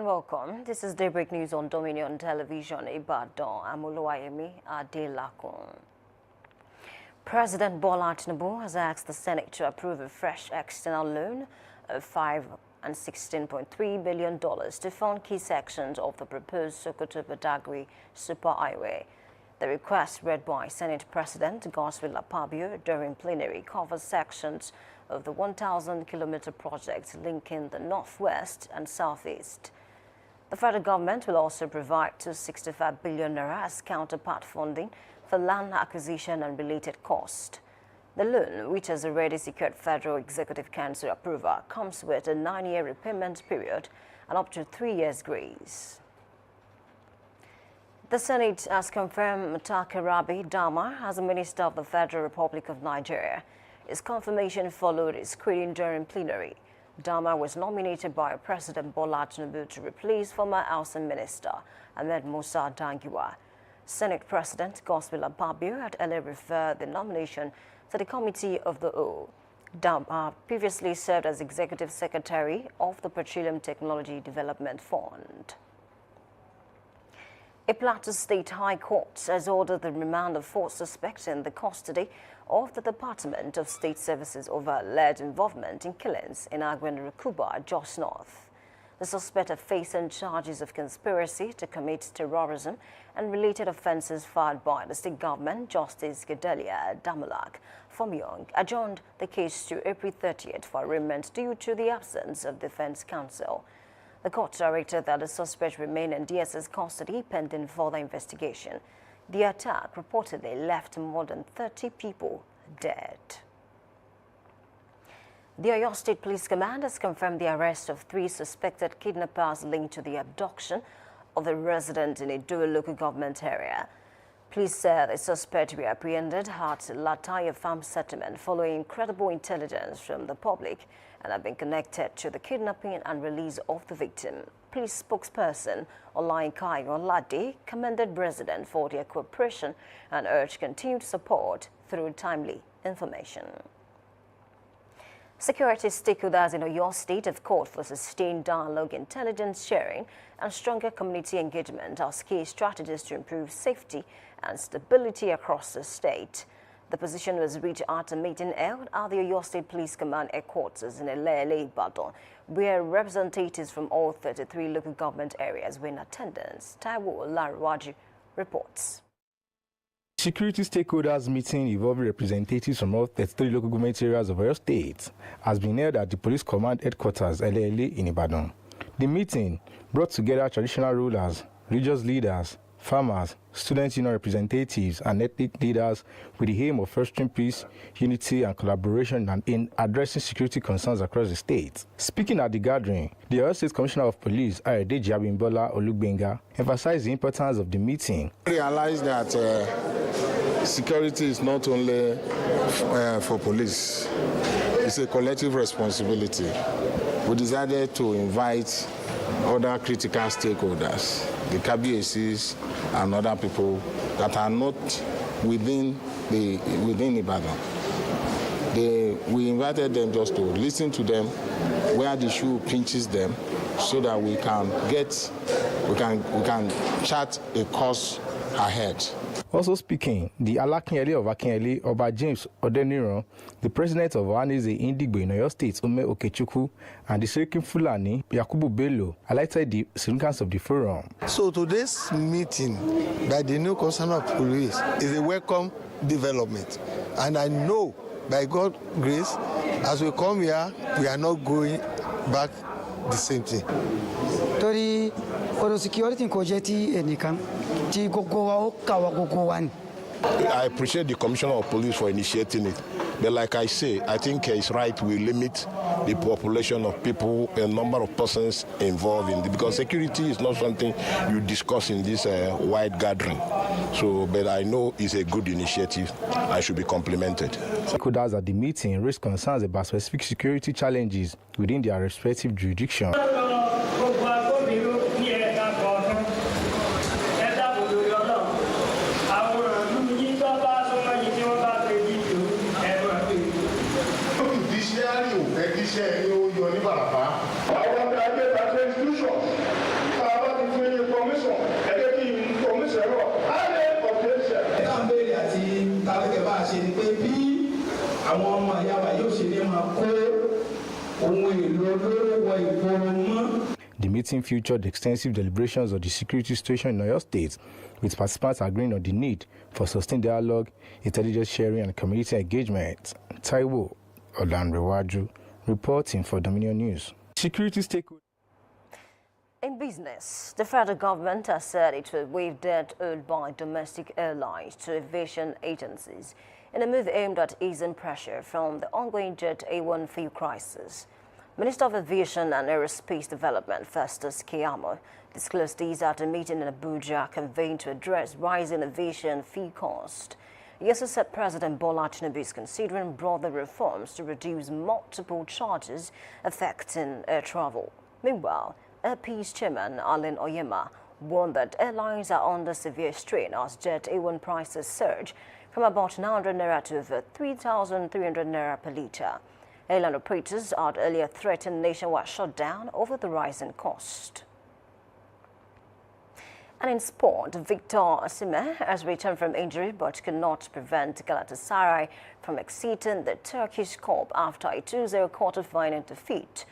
welcome. This is Daybreak News on Dominion Television. Ibadan, I'm Oluwayemi Adelakun. President Bola Tinubu has asked the Senate to approve a fresh external loan of $516.3 billion to fund key sections of the proposed Sokoto-Badagry Superhighway. The request, read by Senate President Godswill Akpabio during plenary, covers sections of the 1,000-kilometer project linking the northwest and southeast. The federal government will also provide $265 billion as counterpart funding for land acquisition and related costs. The loan, which has already secured Federal Executive Council approval, comes with a 9-year repayment period and up to 3 years grace. The Senate has confirmed Mutaka Rabi Dama as a Minister of the Federal Republic of Nigeria. His confirmation followed his screening during plenary. Dama was nominated by President Bola Tinubu to replace former Housing Minister Ahmed Musa Dangiwa. Senate President Godswill Akpabio had earlier referred the nomination to the Committee of the Whole. Dama previously served as Executive Secretary of the Petroleum Technology Development Fund. A Plateau State High Court has ordered the remand of 4 suspects in the custody of the Department of State Services over alleged involvement in killings in Agwen-Rukuba, Jos North. The suspects are facing charges of conspiracy to commit terrorism and related offences filed by the state government. Justice Gedelia Damulak Fomyong adjourned the case to April 30th for arraignment due to the absence of defense counsel. The court directed that the suspect remain in DSS custody pending further investigation. The attack reportedly left more than 30 people dead. The Oyo State Police Command has confirmed the arrest of 3 suspected kidnappers linked to the abduction of a resident in a Edo local government area. Police said the suspect were apprehended at Lataya Farm Settlement following incredible intelligence from the public and have been connected to the kidnapping and release of the victim. Police spokesperson Olainkai Olade commended residents for their cooperation and urged continued support through timely information. Security stakeholders in Oyo State have called for sustained dialogue, intelligence sharing, and stronger community engagement as key strategies to improve safety and stability across the state. The position was reached at a meeting held at the Oyo State Police Command headquarters in Elele, Ibadan, where representatives from all 33 local government areas were in attendance. Taiwo Laruwaju reports. Security stakeholders meeting involving representatives from all 33 local government areas of Oyo State has been held at the Police Command headquarters Elele in Ibadan. The meeting brought together traditional rulers, religious leaders, farmers, student union representatives, and ethnic leaders with the aim of fostering peace, unity, and collaboration and in addressing security concerns across the state. Speaking at the gathering, the Oyo State Commissioner of Police, Ayodeji Abimbola Olugbenga, emphasized the importance of the meeting. I realize that security is not only for police, it's a collective responsibility. We decided to invite other critical stakeholders, the KBACs and other people that are not within Ibadan. We invited them just to listen to them where the shoe pinches them, so that we can chart a course ahead. Also speaking, the Alakinyele of Akinyele, Oba James Odeniran, the president of Ohaneze Indigbo in Oyo State, Ume Okechukwu, and the Serikin Fulani, Yakubu Bello, highlighted the significance of the forum. So today's meeting by the new commissioner of police is a welcome development. And I know, by God's grace, as we come here, we are not going back the same thing. I appreciate the Commissioner of Police for initiating it. But like I say, I think it's right we limit the population of people, a number of persons involved in it, because security is not something you discuss in this wide gathering. So, but I know it's a good initiative. I should be complimented. Stakeholders at the meeting raised concerns about specific security challenges within their respective jurisdiction. àwọn ọmọ ìyá wa yóò ṣe ní máa kó ohun èlò olóró wọ ìgboro mọ́. The meeting featured extensive deliberations of the security situation in Oyo State, with participants agreeing on the need for sustained dialogue, intelligence sharing, and community engagement. Taiwo Olanrewaju, reporting for Dominion News. Security stakeholders. In business, the federal government has said it will waive debt owed by domestic airlines to aviation agencies in a move aimed at easing pressure from the ongoing Jet A1 fuel crisis. Minister of Aviation and Aerospace Development, Festus Keyamo, disclosed these at a meeting in Abuja convened to address rising aviation fee cost. He also said President Bola Tinubu is considering broader reforms to reduce multiple charges affecting air travel. Meanwhile, Airpeace chairman Allen Oyema warned that airlines are under severe strain as Jet A1 prices surge from about 900 naira to over 3,300 naira per litre. Airline operators had earlier threatened nationwide shutdown over the rising cost. And in sport, Victor Osimhen has returned from injury but could not prevent Galatasaray from exceeding the Turkish Cup after a 2-0 quarter-final defeat.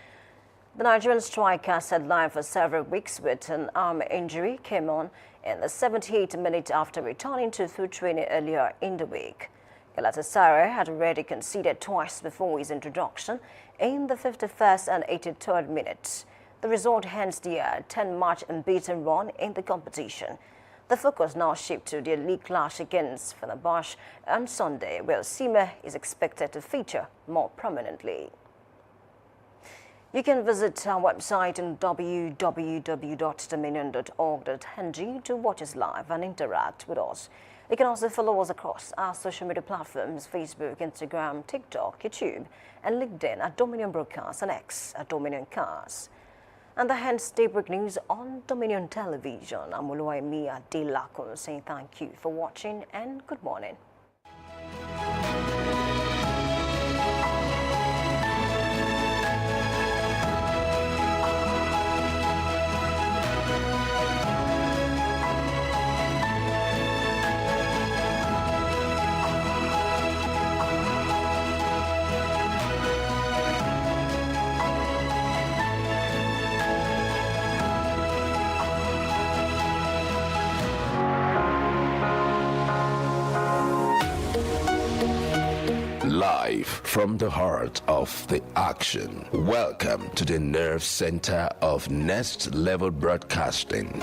The Nigerian striker, sidelined for several weeks with an arm injury, came on in the 78th minute after returning to full training earlier in the week. Galatasaray had already conceded twice before his introduction in the 51st and 83rd minutes. The result hence the 10-match unbeaten run in the competition. The focus now shifts to the league clash against Fenerbahce on Sunday, where Osimhen is expected to feature more prominently. You can visit our website on www.dominion.org.ng to watch us live and interact with us. You can also follow us across our social media platforms, Facebook, Instagram, TikTok, YouTube, and LinkedIn at Dominion Broadcast and X at Dominion Cars. And the hence Daybreak News on Dominion Television. I'm Oluwaimi Adelakun saying thank you for watching and good morning. Live from the heart of the action. Welcome to the nerve center of Next Level Broadcasting.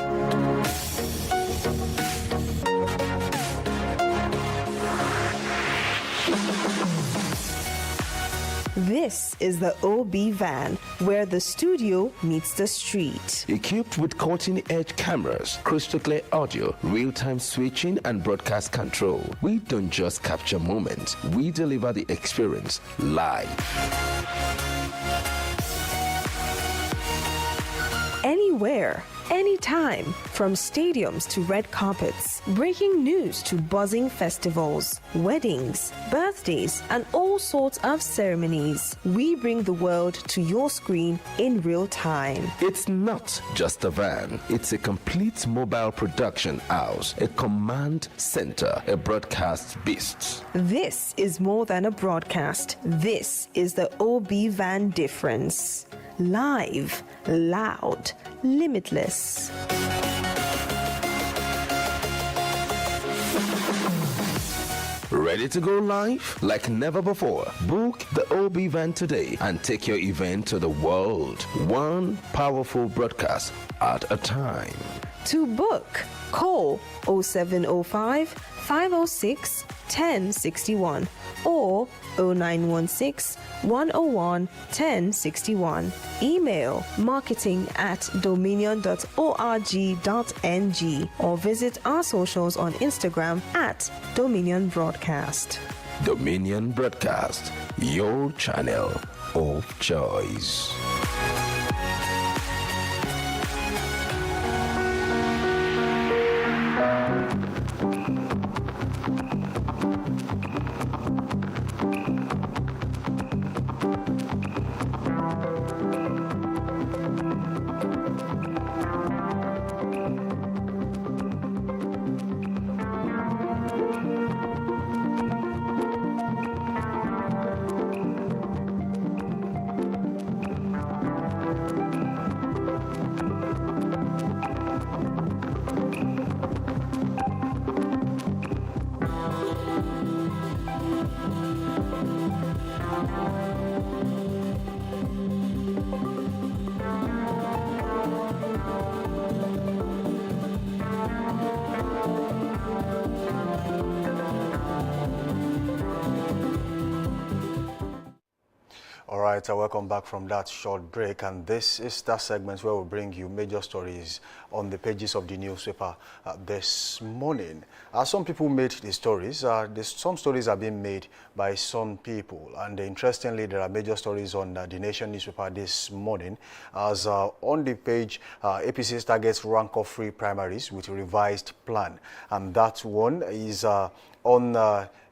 This is the OB van, where the studio meets the street. Equipped with cutting-edge cameras, crystal clear audio, real-time switching, and broadcast control, we don't just capture moments, we deliver the experience live. Anywhere, anytime, from stadiums to red carpets, breaking news to buzzing festivals, weddings, birthdays, and all sorts of ceremonies. We bring the world to your screen in real time. It's not just a van, it's a complete mobile production house, a command center, a broadcast beast. This is more than a broadcast. This is the OB van difference. Live, loud, limitless. Ready to go live? Like never before. Book the OB van today and take your event to the world. One powerful broadcast at a time. To book, call 0705 506 1061 or 0916 101 1061. Email marketing@dominion.org.ng or visit our socials on Instagram @Dominion Broadcast. Dominion Broadcast, your channel of choice. right, welcome back from that short break, and this is that segment where we bring you major stories on the pages of the newspaper this morning. Some people made the stories. Some stories are being made by some people, and interestingly, there are major stories on the Nation newspaper this morning. As on the page, APC targets rank-off-free primaries with a revised plan, and that one is on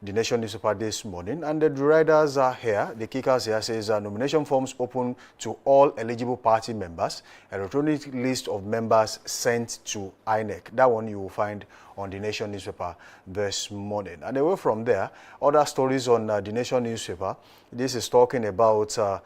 the Nation newspaper this morning. And the riders are here. The kickers here says nomination forms open to all eligible party members. A electronic list of members sent to INEC. That one you will find on the Nation newspaper this morning. And away from there, other stories on the Nation newspaper. This is talking about a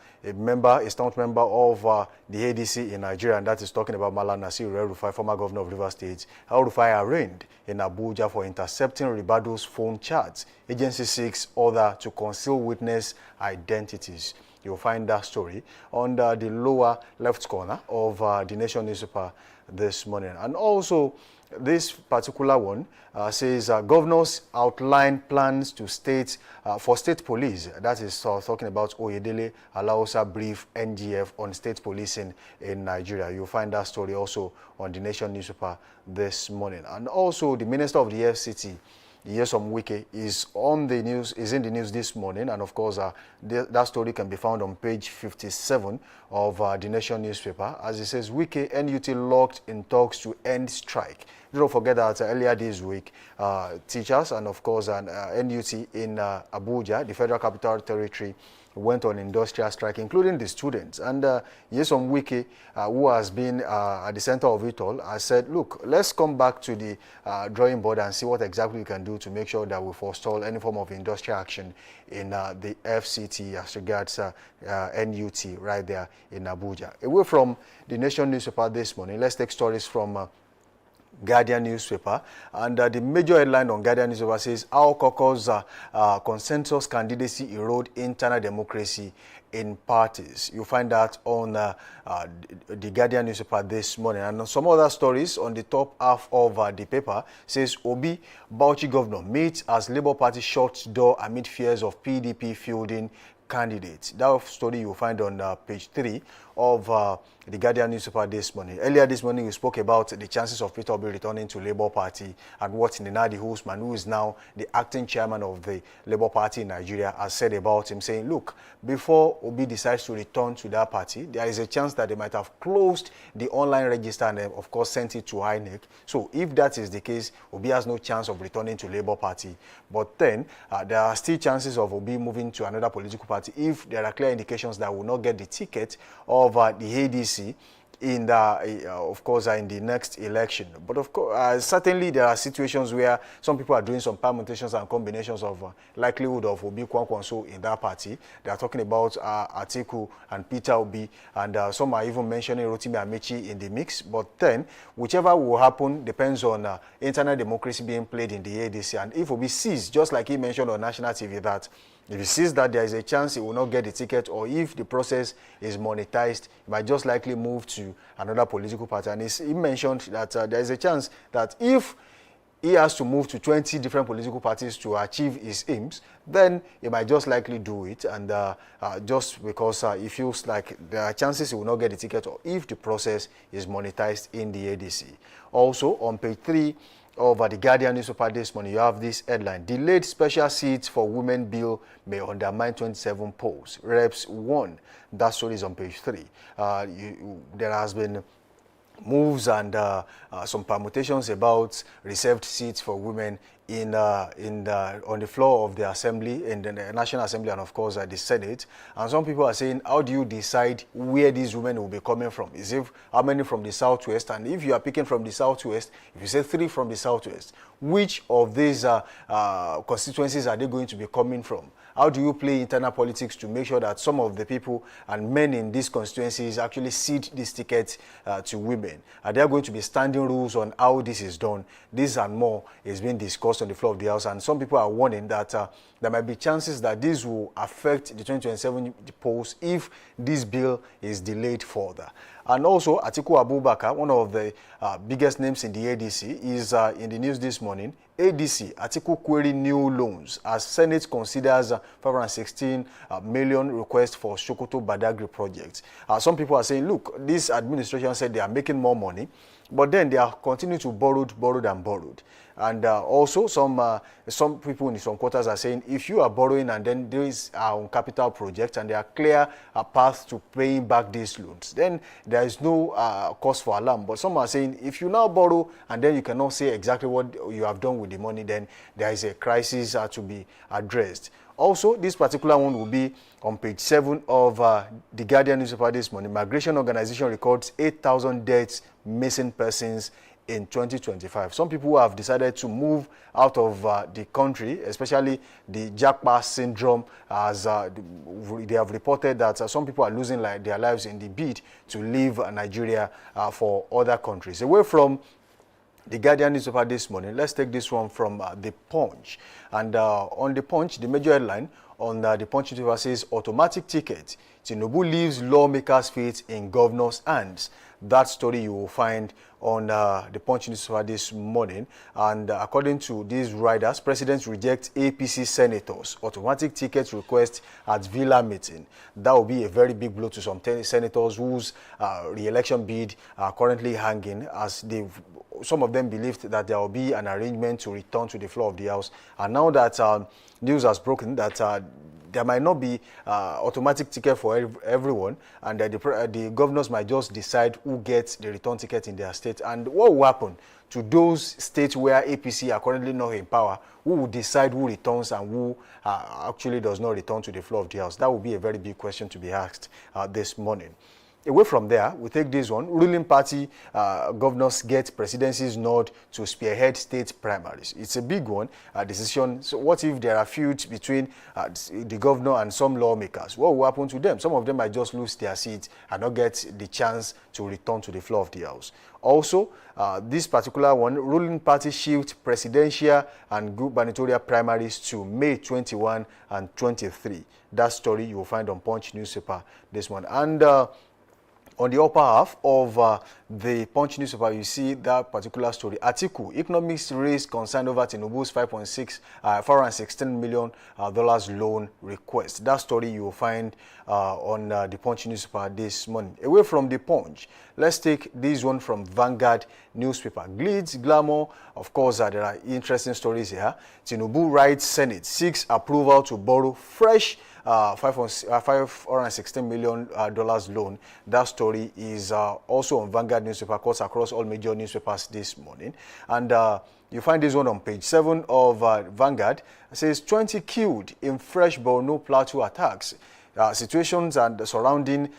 stout member of the ADC in Nigeria, and that is talking about Malam Nasir El-Rufai, former governor of Rivers State. El-Rufai arraigned in Abuja for intercepting Ribado's phone chats. Agency seeks order to conceal witness identities. You'll find that story on the lower left corner of the Nation newspaper this morning. And also, this particular one says governors outline plans to for state police. That is talking about Oyedele Alaosa brief NGF on state policing in Nigeria. You'll find that story also on the Nation newspaper this morning. And also, the Minister of the FCT, Nyesom Wike, is in the news this morning, and of course that story can be found on page 57 of the Nation newspaper. As it says, Wike, NUT locked in talks to end strike. Don't forget that earlier this week, teachers and of course NUT in Abuja, the Federal Capital Territory, went on industrial strike, including the students. And Nyesom Wike, who has been at the center of it all, has said, look, let's come back to the drawing board and see what exactly we can do to make sure that we forestall any form of industrial action in the FCT as regards NUT right there in Abuja. Away from the Nation newspaper this morning, let's take stories from Guardian newspaper, and the major headline on Guardian newspaper says how caucus consensus candidacy erode internal democracy in parties. You find that on the Guardian newspaper this morning. And some other stories on the top half of the paper says Obi Bauchi governor meets as Labour Party shuts door amid fears of PDP fielding candidates. That story you will find on page 3 of the Guardian newspaper this morning. Earlier this morning, we spoke about the chances of Peter Obi returning to Labour Party, and what Nnadi Usman, who is now the acting chairman of the Labour Party in Nigeria, has said about him, saying, look, before Obi decides to return to that party, there is a chance that they might have closed the online register and, of course, sent it to INEC. So if that is the case, Obi has no chance of returning to Labour Party. But then, there are still chances of Obi moving to another political party if there are clear indications that will not get the ticket of the ADC in the, of course, in the next election. But of course, certainly there are situations where some people are doing some permutations and combinations of likelihood of Obi Kwankwanso in that party. They are talking about Atiku and Peter Obi, and some are even mentioning Rotimi Amechi in the mix. But then, whichever will happen depends on internal democracy being played in the ADC. And if Obi sees, just like he mentioned on national TV, that if he sees that there is a chance he will not get the ticket, or if the process is monetized, he might just likely move to another political party. And he mentioned that there is a chance that if he has to move to 20 different political parties to achieve his aims, then he might just likely do it, and just because he feels like there are chances he will not get the ticket, or if the process is monetized in the ADC. Also, on page 3 of the Guardian newspaper this morning, you have this headline: delayed special seats for women bill may undermine 27 polls. Reps won. That story is on page 3. There has been moves and some permutations about reserved seats for women on the floor of the Assembly, in the National Assembly, and of course the Senate. And some people are saying, how do you decide where these women will be coming from? Is it how many from the Southwest? And if you are picking from the Southwest, if you say 3 from the Southwest, which of these constituencies are they going to be coming from? How do you play internal politics to make sure that some of the people and men in these constituencies actually cede this ticket to women? Are there going to be standing rules on how this is done? This and more is being discussed on the floor of the House, and some people are warning that there might be chances that this will affect the 2027 polls if this bill is delayed further. And also, Atiku Abubakar, one of the biggest names in the ADC, is in the news this morning. ADC, Atiku query new loans as Senate considers 516 million request for Sokoto Badagry project. Some people are saying, look, this administration said they are making more money, but then they are continuing to borrowed. And also, some people in some quarters are saying, if you are borrowing and then there is a capital project and there are clear paths to paying back these loans, then there is no cause for alarm. But some are saying, if you now borrow and then you cannot say exactly what you have done with the money, then there is a crisis to be addressed. Also, this particular one will be on page 7 of the Guardian newspaper this morning. Migration Organization records 8,000 deaths, missing persons in 2025. Some people have decided to move out of the country, especially the Japa syndrome, as they have reported that some people are losing their lives in the bid to leave Nigeria for other countries. Away from the Guardian newspaper this morning, let's take this one from The Punch. And on The Punch, the major headline on the Punch newspaper says, automatic ticket, Tinubu leaves lawmakers' fate in governor's hands. That story you will find on the Punch newspaper this morning. And according to these writers, presidents reject APC senators' automatic ticket request at Villa meeting. That will be a very big blow to some senators whose re-election bid are currently hanging, as some of them believed that there will be an arrangement to return to the floor of the House. And now that news has broken that there might not be automatic ticket for everyone, and the governors might just decide who gets the return ticket in their state. And what will happen to those states where APC are currently not in power? Who will decide who returns and who actually does not return to the floor of the House? That will be a very big question to be asked this morning. Away from there, we take this one. Ruling party governors get presidency's nod to spearhead state primaries. It's a big one, decision. So what if there are feuds between the governor and some lawmakers? What will happen to them? Some of them might just lose their seats and not get the chance to return to the floor of the House. Also, this particular one, ruling party shift presidential and gubernatorial primaries to May 21 and 23. That story you will find on Punch newspaper this one. And on the upper half of the Punch newspaper, you see that particular story. Atiku, economics raised concern over Tinubu's $416 million loan request. That story you will find on the Punch newspaper this morning. Away from the Punch, let's take this one from Vanguard newspaper. Glitz, glamour, of course, there are interesting stories here. Tinubu writes Senate seeks approval to borrow fresh $516 million loan. That story is also on Vanguard newspaper, cuts across all major newspapers this morning. And you find this one on page 7 of Vanguard. It says 20 killed in fresh Borno Plateau attacks. Situations and surrounding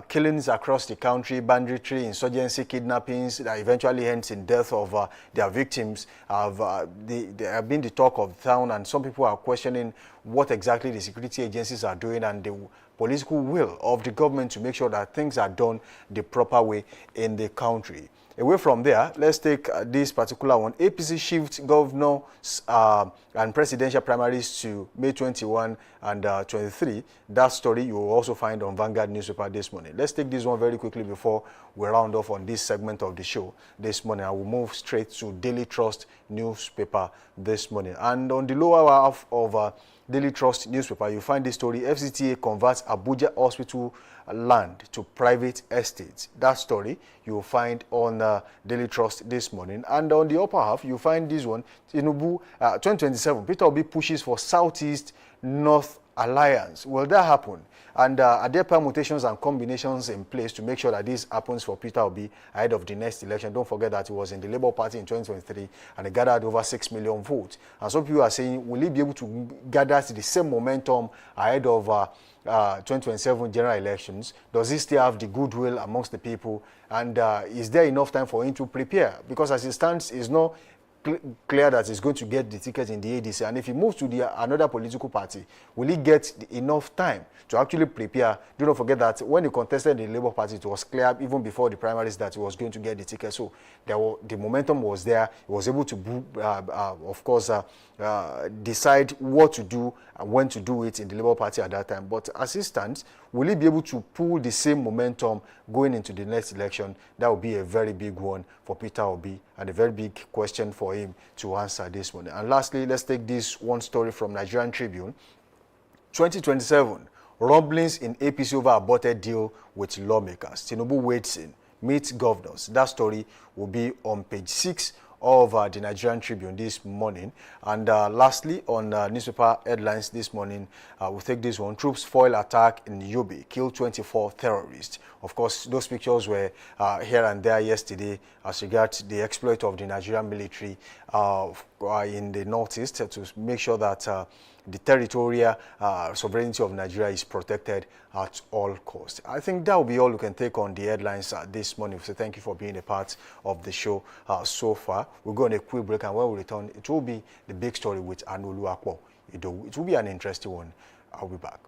killings across the country, banditry, insurgency, kidnappings that eventually ends in death of their victims they have been the talk of the town, and some people are questioning what exactly the security agencies are doing and the political will of the government to make sure that things are done the proper way in the country. Away from there, let's take this particular one. APC shifts governors and presidential primaries to May 21 and 23. That story you will also find on Vanguard newspaper this morning. Let's take this one very quickly before we round off on this segment of the show this morning. I will move straight to Daily Trust newspaper this morning. And on the lower half of Daily Trust newspaper, you find this story. FCTA converts Abuja hospital land to private estates. That story you will find on Daily Trust this morning. And on the upper half, you find this one. Tinubu 2027. Peter Obi pushes for Southeast North Alliance. Will that happen? And are there permutations and combinations in place to make sure that this happens for Peter Obi ahead of the next election? Don't forget that he was in the Labour Party in 2023 and he gathered over 6 million votes. And some people are saying, will he be able to gather the same momentum ahead of 2027 general elections? Does he still have the goodwill amongst the people? And is there enough time for him to prepare? Because as it stands, it's not clear that he's going to get the ticket in the ADC, and if he moves to another political party, will he get enough time to actually prepare? Do not forget that when he contested the Labour Party, it was clear even before the primaries that he was going to get the ticket. So the momentum was there. He was able to, of course, decide what to do and when to do it in the Labour Party at that time. But as it stands, will he be able to pull the same momentum going into the next election? That will be a very big one for Peter Obi and a very big question for him to answer this morning. And lastly, let's take this one story from Nigerian Tribune. 2027, rumblings in APC over aborted deal with lawmakers. Tinubu waits in, meets governors. That story will be on page 6 of the Nigerian Tribune this morning. And lastly, on newspaper headlines this morning, we'll take this one. Troops foil attack in Yobe, kill 24 terrorists. Of course, those pictures were here and there yesterday as regards the exploit of the Nigerian military in the northeast to make sure that the territorial sovereignty of Nigeria is protected at all costs. I think that will be all we can take on the headlines this morning. So thank you for being a part of the show so far. We'll go on a quick break, and when we return, it will be the big story with Anolu Akpo. It will be an interesting one. I'll be back.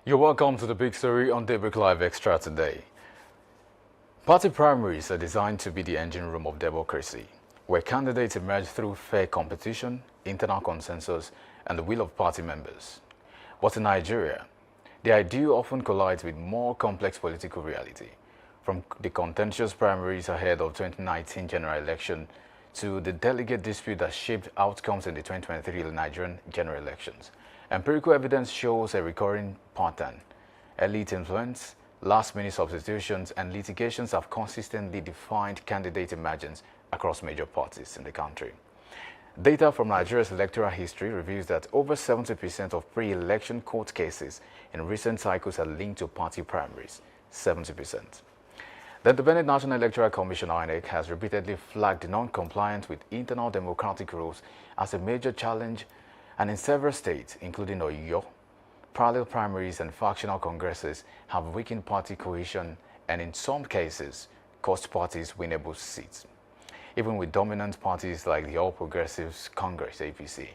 You're welcome to the big story on Daybreak Live Extra today. Party primaries are designed to be the engine room of democracy, where candidates emerge through fair competition, internal consensus, and the will of party members. But in Nigeria, The ideal often collides with more complex political reality, from the contentious primaries ahead of 2019 general election to the delegate dispute that shaped outcomes in the 2023 Nigerian general elections. Empirical evidence shows a recurring pattern. Elite influence, last-minute substitutions, and litigations have consistently defined candidate emergence across major parties in the country. Data from Nigeria's electoral history reveals that over 70% of pre-election court cases in recent cycles are linked to party primaries, 70%. The Independent National Electoral Commission, INEC, has repeatedly flagged non-compliance with internal democratic rules as a major challenge, and in several states, including Oyo, parallel primaries and factional congresses have weakened party cohesion and, in some cases, cost parties winnable seats. Even with dominant parties like the All Progressives Congress, APC,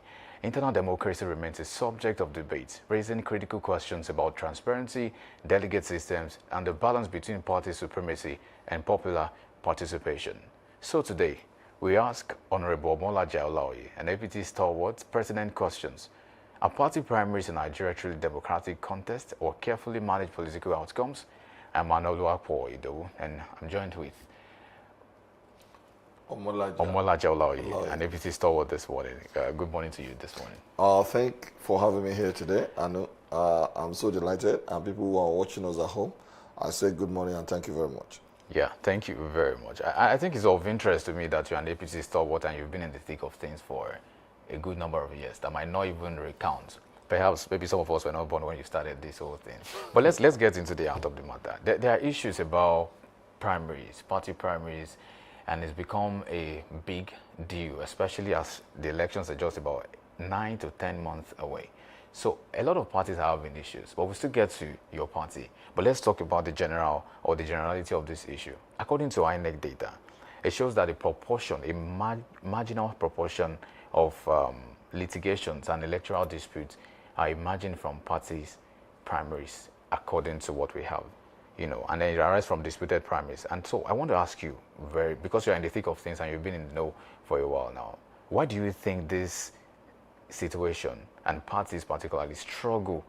internal democracy remains a subject of debate, raising critical questions about transparency, delegate systems, and the balance between party supremacy and popular participation. So today, we ask Honorable Omolaje Olaoye, an APT stalwart, pertinent questions. Are party primaries in Nigeria truly democratic contest or carefully managed political outcomes? I'm Oluwapo, and I'm joined with Omolaje Olaoye, an APT stalwart this morning. Good morning to you this morning. Thank you for having me here today. I'm so delighted, and people who are watching us at home, I say good morning and thank you very much. Yeah, thank you very much. I think it's of interest to me that you're an APT stalwart and you've been in the thick of things for a good number of years that might not even recount. Perhaps maybe some of us were not born when you started this whole thing. But let's get into the heart of the matter. There are issues about primaries, party primaries, and it's become a big deal, especially as the elections are just about 9 to 10 months away. So a lot of parties are having issues, but we'll still get to your party. But let's talk about the generality of this issue. According to INEC data, it shows that a proportion, marginal proportion of litigations and electoral disputes are emerging from parties' primaries, according to what we have. And then it arises from disputed primaries. And so I want to ask you, because you're in the thick of things and you've been in the know for a while now, why do you think this situation and parties particularly struggle,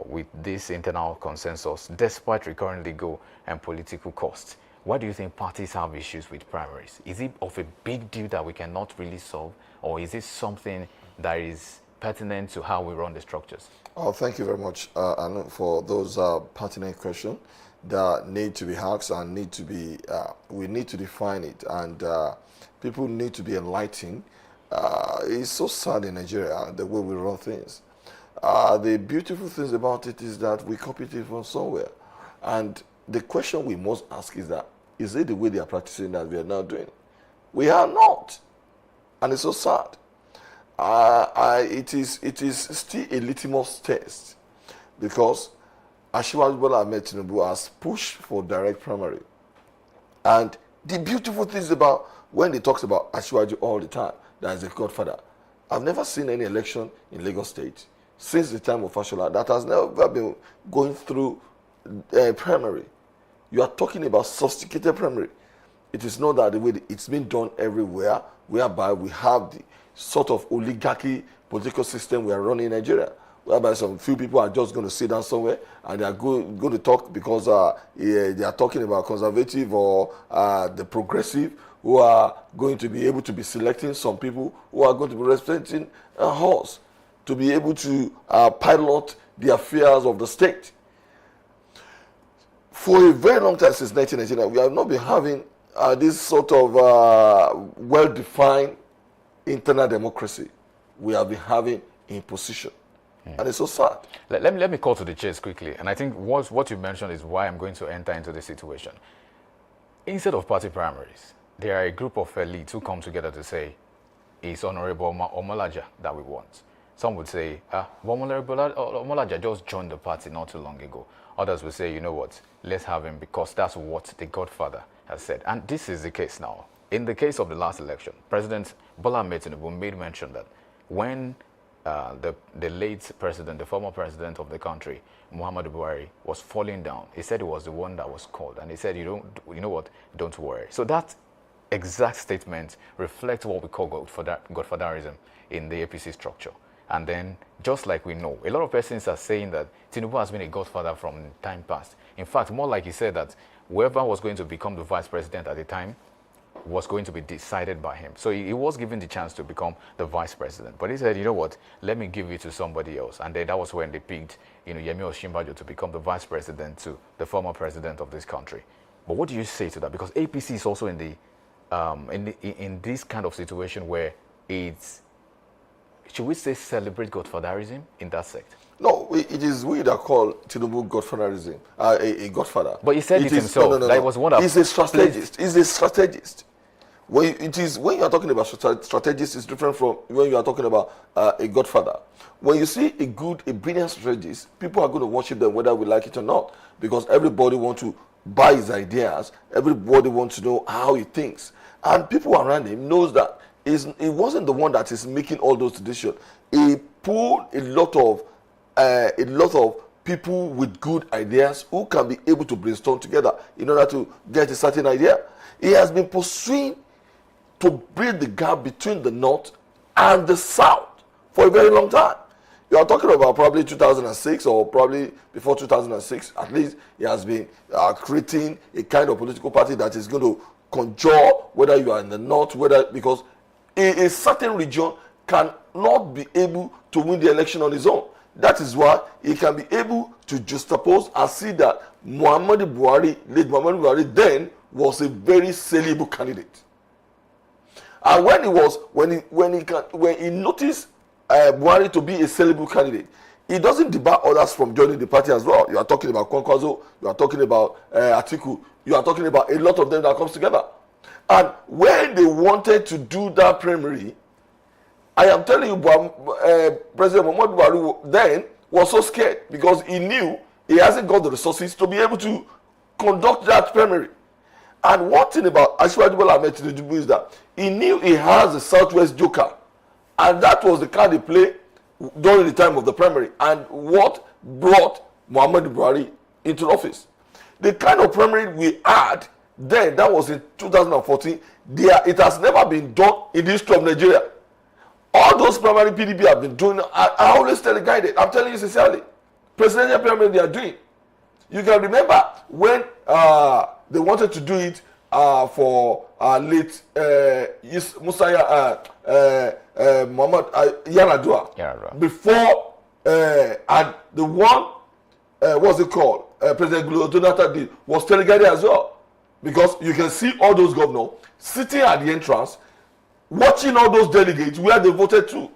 with this internal consensus, despite recurrent legal and political costs? Why do you think parties have issues with primaries? Is it of a big deal that we cannot really solve, or is it something that is pertinent to how we run the structures? Thank you very much, Anu, for those pertinent questions that need to be asked and need to be, we need to define it, and people need to be enlightened. It's so sad in Nigeria, the way we run things. The beautiful things about it is that we copied it from somewhere. And the question we must ask is that, is it the way they are practicing that we are now doing? We are not. And it's so sad. It is still a litmus test, because Asiwaju Bola Ahmed Tinubu has pushed for direct primary. And the beautiful thing is about when they talk about Asiwaju all the time, that is a godfather. I've never seen any election in Lagos State since the time of Fashola that has never been going through a primary. You are talking about sophisticated primary. It is not that the way it's been done everywhere, whereby we have the sort of oligarchy political system we are running in Nigeria, whereby some few people are just going to sit down somewhere and they are going to talk because they are talking about conservative or the progressive, who are going to be able to be selecting some people who are going to be representing a horse to be able to pilot the affairs of the state. For a very long time, since 1999, we have not been having this sort of well-defined internal democracy. We have been having imposition. And it's so sad. Let me call to the chase quickly. And I think what you mentioned is why I'm going to enter into this situation. Instead of party primaries, there are a group of elites who come together to say, it's Honorable Omolaje that we want. Some would say, Honorable Omolaje just joined the party not too long ago. Others will say, you know what, let's have him because that's what the Godfather has said. And this is the case now. In the case of the last election, President Bola Ahmed Tinubu made mention that when the late president, the former president of the country, Muhammadu Buhari, was falling down, he said he was the one that was called. And he said, you know what, don't worry. So that exact statement reflects what we call Godfatherism in the APC structure. And then, just like we know, a lot of persons are saying that Tinubu has been a godfather from time past. In fact, more like he said that whoever was going to become the vice president at the time was going to be decided by him. So he was given the chance to become the vice president. But he said, you know what, let me give it to somebody else. And then that was when they picked, Yemi Osinbajo to become the vice president to the former president of this country. But what do you say to that? Because APC is also in this kind of situation where it's, should we say, celebrate godfatherism in that sect? No, it is we that call Tinubu godfatherism, a godfather. But he said it himself. No. That was one of He's a strategist. He's a strategist. When you are talking about strategist, it's different from when you are talking about a godfather. When you see a brilliant strategist, people are going to worship them whether we like it or not, because everybody wants to buy his ideas. Everybody wants to know how he thinks, and people around him knows that he wasn't the one that is making all those decisions. He pulled a lot of people with good ideas who can be able to brainstorm together in order to get a certain idea. He has been pursuing to bridge the gap between the North and the South for a very long time. You are talking about probably 2006 or probably before 2006. At least he has been creating a kind of political party that is going to conjure whether you are in the North, because a certain region cannot be able to win the election on his own. That is why he can be able to juxtapose and see that late Muhammadu Buhari then was a very saleable candidate. And when he noticed Buhari to be a saleable candidate, he doesn't debar others from joining the party as well. You are talking about Kwankwaso, you are talking about Atiku, you are talking about a lot of them that comes together. And when they wanted to do that primary, I am telling you, President Muhammadu Buhari then was so scared because he knew he hasn't got the resources to be able to conduct that primary. And one thing about Asiwaju Bola Ahmed Tinubu is that he knew he has a Southwest Joker, and that was the card he played during the time of the primary, and what brought Muhammadu Buhari into office. The kind of primary we had then, that was in 2014, it has never been done in the history of Nigeria. All those primary PDP have been doing, I always tell the guy, I'm telling you sincerely, presidential primary they are doing. You can remember when they wanted to do it for late Muhammad Yar'Adua. Before, and the one, what's it called? President Jonathan did was Telegade as well. Because you can see all those governors sitting at the entrance, watching all those delegates where they voted to.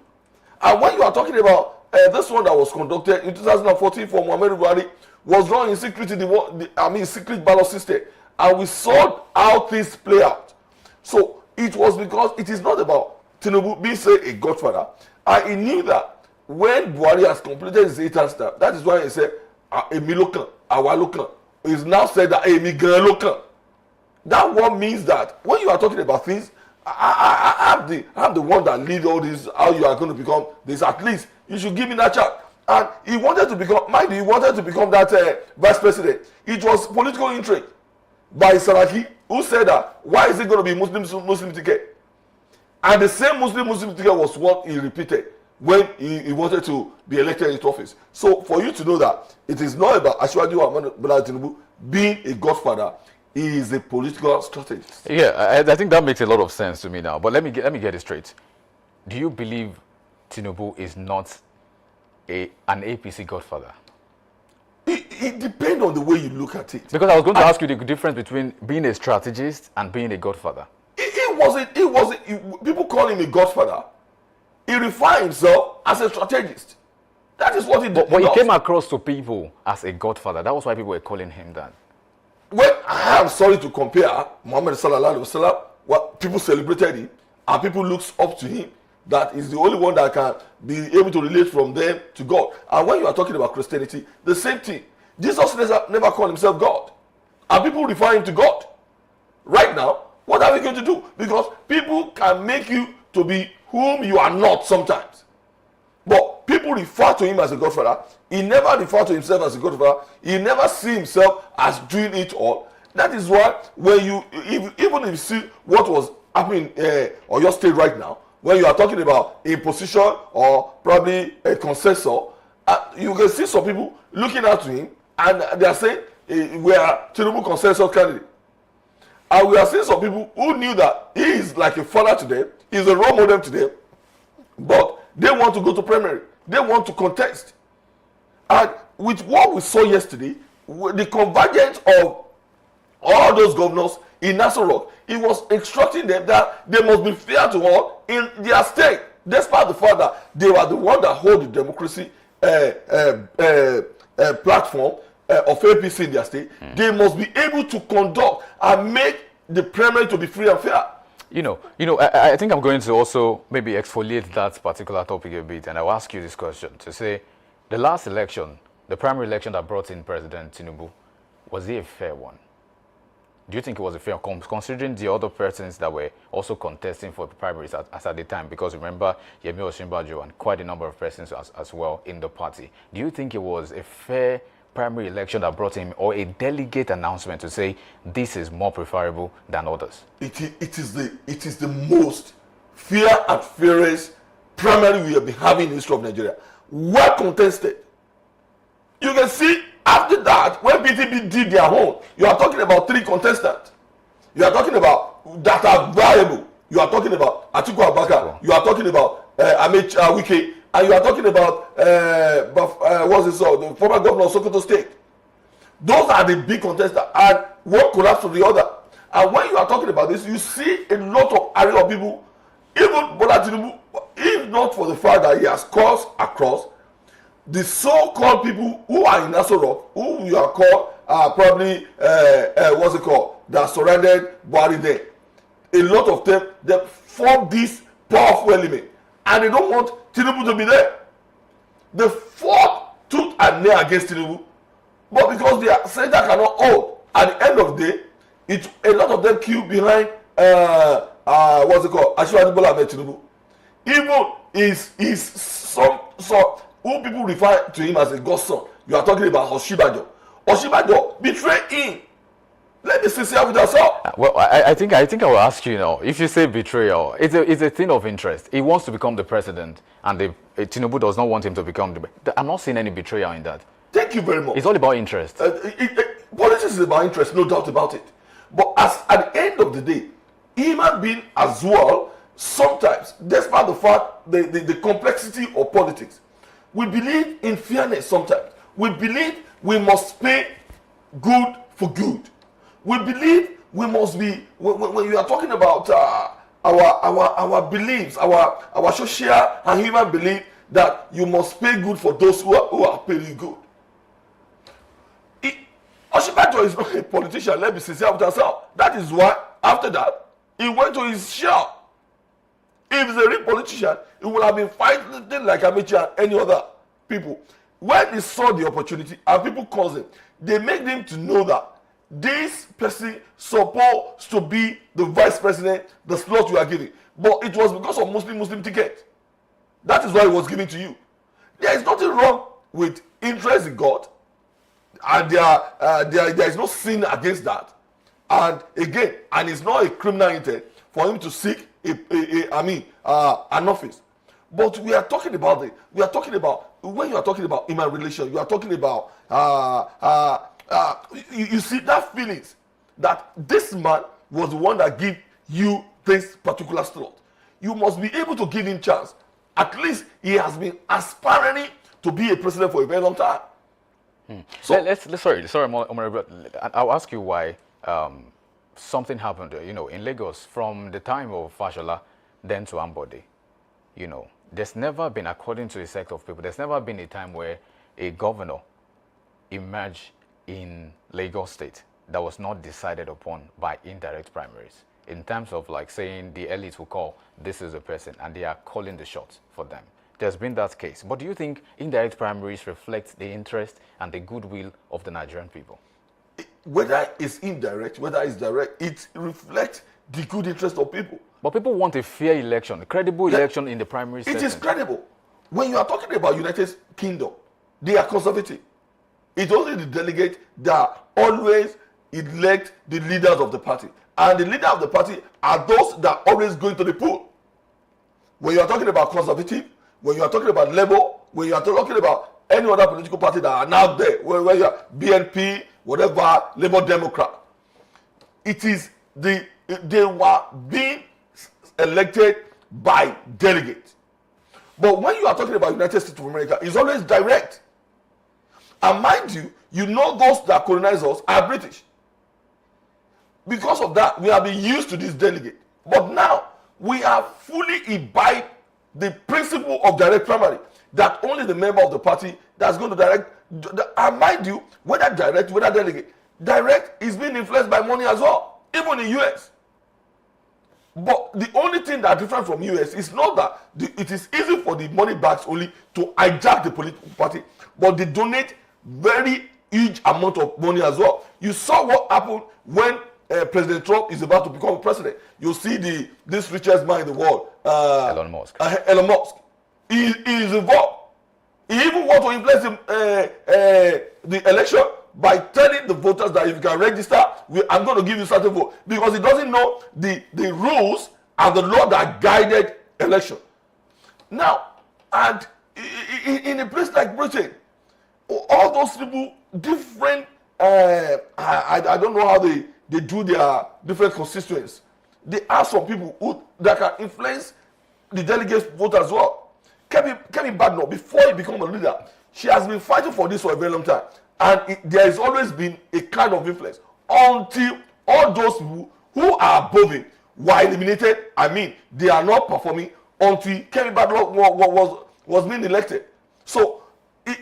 And when you are talking about this one that was conducted in 2014 for Muhammadu Buhari, was run in secret secret ballot system, and we saw how things play out. So it was because it is not about Tinubu being say a godfather, and he knew that when Buhari has completed his 8 years term, that is why he said Emi Lokan, Awa Lokan. He's now said that Emi Gan Lokan. That one means that when you are talking about things, I'm the one that lead all this, how you are going to become this. At least you should give me that chance. And he wanted to become, that vice president. It was political intrigue by Saraki, who said that, why is it going to be Muslim ticket? And the same Muslim ticket was what he repeated when he wanted to be elected into office. So for you to know that it is not about Asiwaju Bola Tinubu being a godfather, he is a political strategist. Yeah, I think that makes a lot of sense to me now. But let me get it straight. Do you believe Tinubu is not an APC godfather? It depends on the way you look at it. Because I was going to ask you the difference between being a strategist and being a godfather. It wasn't. People call him a godfather. He refined himself as a strategist. That is what he did. But he came across to people as a godfather. That was why people were calling him that. Well, I am sorry to compare Muhammad Sallallahu Alaihi Wasallam. What people celebrated him and people looks up to him. That is the only one that can be able to relate from them to God. And when you are talking about Christianity, the same thing. Jesus never called himself God. And people refer him to God. Right now, what are we going to do? Because people can make you to be whom you are not sometimes. But people refer to him as a godfather. He never referred to himself as a godfather. He never see himself as doing it all. That is why when you, even if you see what was happening on your state right now, when you are talking about a position or probably a consensus, you can see some people looking at him and they are saying we are Tinubu consensus candidate. And we are seeing some people who knew that he is like a father to them, he is a role model to them, but they want to go to primary. They want to contest. And with what we saw yesterday, the convergence of all those governors in Nassau Rock, it was instructing them that they must be fair to all in their state, despite the fact that they were the one that hold the democracy platform of APC in their state. They must be able to conduct and make the primary to be free and fair. I think I'm going to also maybe exfoliate that particular topic a bit, and I'll ask you this question to say, the last election, the primary election that brought in President Tinubu, was it a fair one? Do you think it was a fair one, considering the other persons that were also contesting for the primaries as at the time? Because remember, Yemi Osinbajo and quite a number of persons as well in the party. Do you think it was a fair primary election that brought him, or a delegate announcement to say this is more preferable than others? It is the most fair and fairest primary we have been having in the history of Nigeria. Well contested. You can see after that, when PTP did their own, you are talking about 3 contestants. You are talking about that are viable. You are talking about Atiku Abubakar. You are talking about Amit Wike. And you are talking about the former governor of Sokoto State. Those are the big contestants, and one collapsed to the other. And when you are talking about this, you see a lot of area of people, even Bola Tinubu, if not for the fact that he has crossed across, the so-called people who are in Nassau Rock, who you are called, probably, that surrounded Buhari there. A lot of them, they form this powerful element, and they don't want Tinubu to be there. They fought tooth and nail against Tinubu, but because they are saying that cannot hold, at the end of the day, a lot of them queue behind Asiwaju Bola Ahmed Tinubu. Even is some who people refer to him as a godson. You are talking about Osinbajo. Osinbajo betrayed him. Let me sincere with ourselves. Well, I think I will ask you now. If you say betrayal, it's a thing of interest. He wants to become the president, and Tinubu does not want him to become the. I'm not seeing any betrayal in that. Thank you very much. It's all about interest. Politics is about interest, no doubt about it. But at the end of the day, human being as well, sometimes, despite the fact the complexity of politics, we believe in fairness sometimes. We believe we must pay good for good. We believe we must be, when you are talking about our beliefs, our social and human belief, that you must pay good for those who are paying good. Osinbajo is not a politician, let's be sincere with ourselves. That is why, after that, he went to his shell. If he's a real politician, he would have been fighting like Amici and any other people. When he saw the opportunity and people caused him, they made him to know that this person supposed to be the vice president, the slot you are giving. But it was because of Muslim ticket. That is why it was given to you. There is nothing wrong with interest in God. And there is no sin against that. And again, and it's not a criminal intent for him to seek an office. But we are talking about when you are talking about human relation, you are talking about you see that feelings that this man was the one that gave you this particular slot. You must be able to give him chance. At least he has been aspiring to be a president for a very long time. So sorry, I'll ask you why something happened, in Lagos from the time of Fashola, then to Ambode. There's never been, according to a sect of people, there's never been a time where a governor emerged in Lagos State that was not decided upon by indirect primaries. In terms of like saying the elites will call, this is a person, and they are calling the shots for them. There's been that case. But do you think indirect primaries reflect the interest and the goodwill of the Nigerian people? Whether it's indirect, whether it's direct, it reflects the good interest of people. But people want a fair election, a credible election in the primary setting. It is credible. When you are talking about United Kingdom, they are conservative. It's only the delegates that always elect the leaders of the party. And the leader of the party are those that are always going to the poll. When you are talking about conservative, when you are talking about Labour, when you are talking about any other political party that are now there, where you are BNP, whatever, Labour Democrat, it is they were being elected by delegates. But when you are talking about United States of America, it's always direct. And mind you, you know those that colonize us are British. Because of that, we have been used to this delegate. But now, we have fully imbibed the principle of direct primary, that only the member of the party that's going to direct, and mind you, whether direct, whether delegate, direct is being influenced by money as well, even in US. But the only thing that different from US is not that it is easy for the money bags only to hijack the political party, but they donate very huge amount of money as well. You saw what happened when President Trump is about to become president. You see this richest man in the world, Elon Musk. Elon Musk. He is involved. He even wants to influence the election by telling the voters that if you can register, I'm going to give you certain vote, because he doesn't know the rules and the law that guided election. Now, and in a place like Britain, all those people, different, I don't know how they do their different constituents. They are some people that can influence the delegates' vote as well. Kemi Badenoch, before he became a leader, she has been fighting for this for a very long time. And there has always been a kind of influence until all those people who are above it were eliminated. I mean, they are not performing until Kemi Badenoch was being elected. So,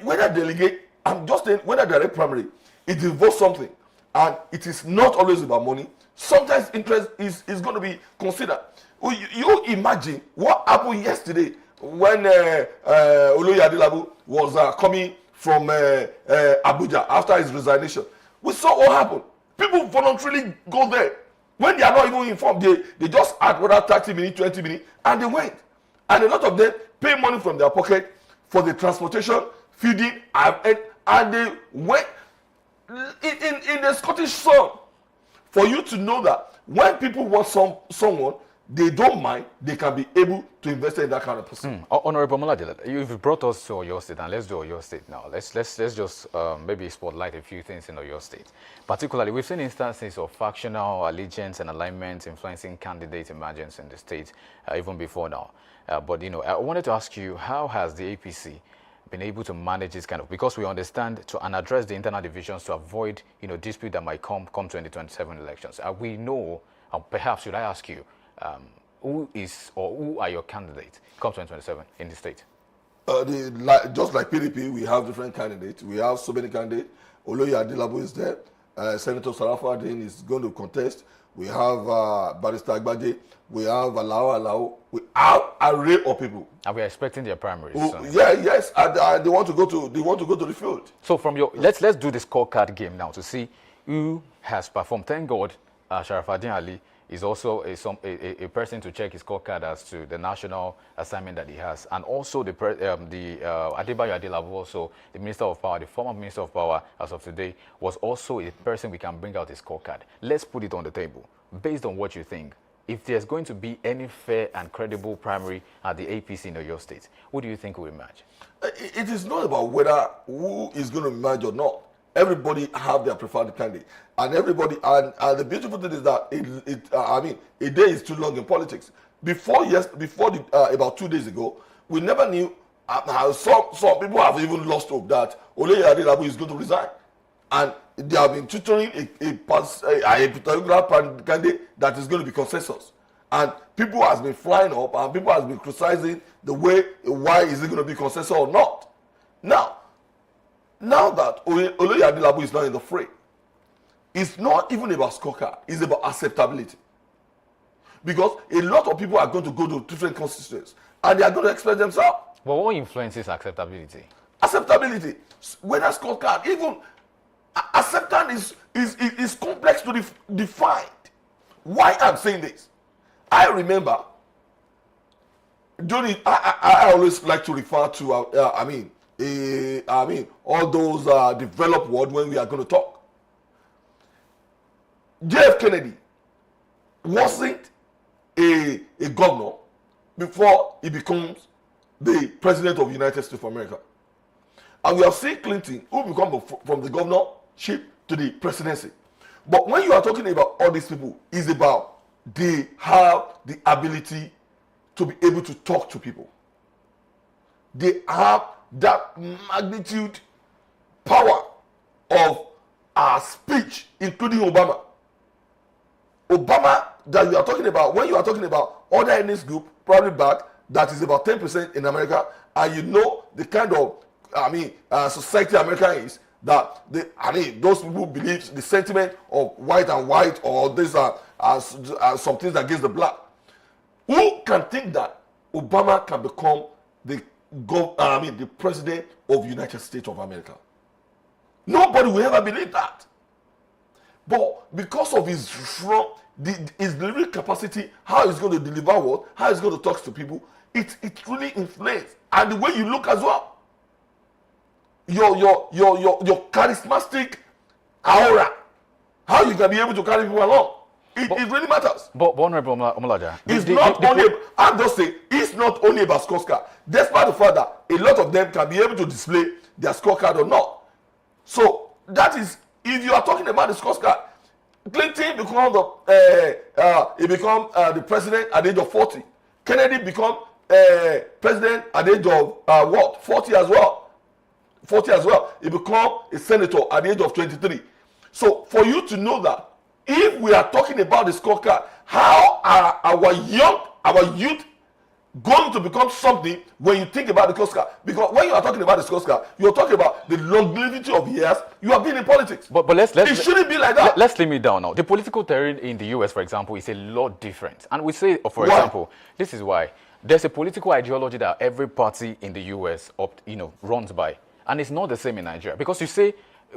whether delegate, I'm just saying, whether direct primary, it involves something. And it is not always about money. Sometimes interest is going to be considered. You imagine what happened yesterday when Oloye Adelabu was coming from Abuja after his resignation. We saw what happened. People voluntarily go there. When they are not even informed, they just add whether 30 minutes, 20 minutes, and they went. And a lot of them pay money from their pocket for the transportation, feeding, and they went. In the Scottish song, for you to know that when people want someone, they don't mind, they can be able to invest in that kind of person. Honorable Moladile, you've brought us to Oyo State, and let's do Oyo State now. Let's just maybe spotlight a few things in Oyo State. Particularly, we've seen instances of factional allegiance and alignment influencing candidate emergence in the state, even before now. But, I wanted to ask you, how has the APC been able to manage this kind of, because we understand and address the internal divisions to avoid, dispute that might come 2027 elections. We know, perhaps should I ask you, who are your candidates come 2027 in the state? Just like PDP, we have different candidates. We have so many candidates. Oloye Adelabu is there. Senator Sarafa Adin is going to contest. We have Barrister Agbaje. We have Alao. We have an array of people. And we are expecting their primaries. Yes. And they want to go to the field. So from your let's do the scorecard game now to see who has performed. Thank God, Sharafaddin Ali is also a person to check his scorecard as to the national assignment that he has, and also the Adebayo Adelabu, also the Minister of Power, the former Minister of Power as of today, was also a person we can bring out his scorecard. Let's put it on the table based on what you think. If there's going to be any fair and credible primary at the APC in Oyo State, who do you think will emerge? It is not about whether who is going to emerge or not. Everybody have their preferred candidate, and everybody, and the beautiful thing is that a day is too long in politics. About 2 days ago, we never knew. Some people have even lost hope that Oloye Adelabu is going to resign, and they have been tutoring a particular candidate that is going to be consensus, and people has been flying up, and people has been criticizing the way why is it going to be consensus or not. Now that Oloye Adelabu is not in the fray, it's not even about scorecard, it's about acceptability. Because a lot of people are going to go to different constituencies and they are going to express themselves. But what influences acceptability? Acceptability, whether scorecard, even acceptance is complex to define. Why I'm saying this? I remember, I always like to refer to, all those developed world when we are going to talk. JF Kennedy wasn't a governor before he becomes the president of the United States of America. And we have seen Clinton, who become from the governorship to the presidency. But when you are talking about all these people, it's about they have the ability to be able to talk to people. They have that magnitude power of speech, including Obama. Obama that you are talking about, when you are talking about other ethnic group, probably back, that is about 10% in America, and you know the kind of, society America is, that those people believe the sentiment of white and white, or these are some things against the black. Who can think that Obama can become the president of the United States of America? Nobody will ever believe that. But because of his his delivery capacity, how he's going to deliver what, how he's going to talk to people, it really inflates. And the way you look as well. Your charismatic aura, how you can be able to carry people along, it really matters. But Honorable Omolaja, it's not only about scorecard, despite the fact that a lot of them can be able to display their scorecard or not. So that is, if you are talking about the scorecard, Clinton become the president at the age of 40. Kennedy become president at the age of 40 as well. 40 as well. He become a senator at the age of 23. So for you to know that, if we are talking about the scorecard, how are our youth going to become something when you think about the scorecard? Because when you are talking about the scorecard, you are talking about the longevity of years you have been in politics. But it shouldn't be like that. Let's limit it down now. The political terrain in the US, for example, is a lot different. And we say, for example, this is why there's a political ideology that every party in the US runs by. And it's not the same in Nigeria. Because you say,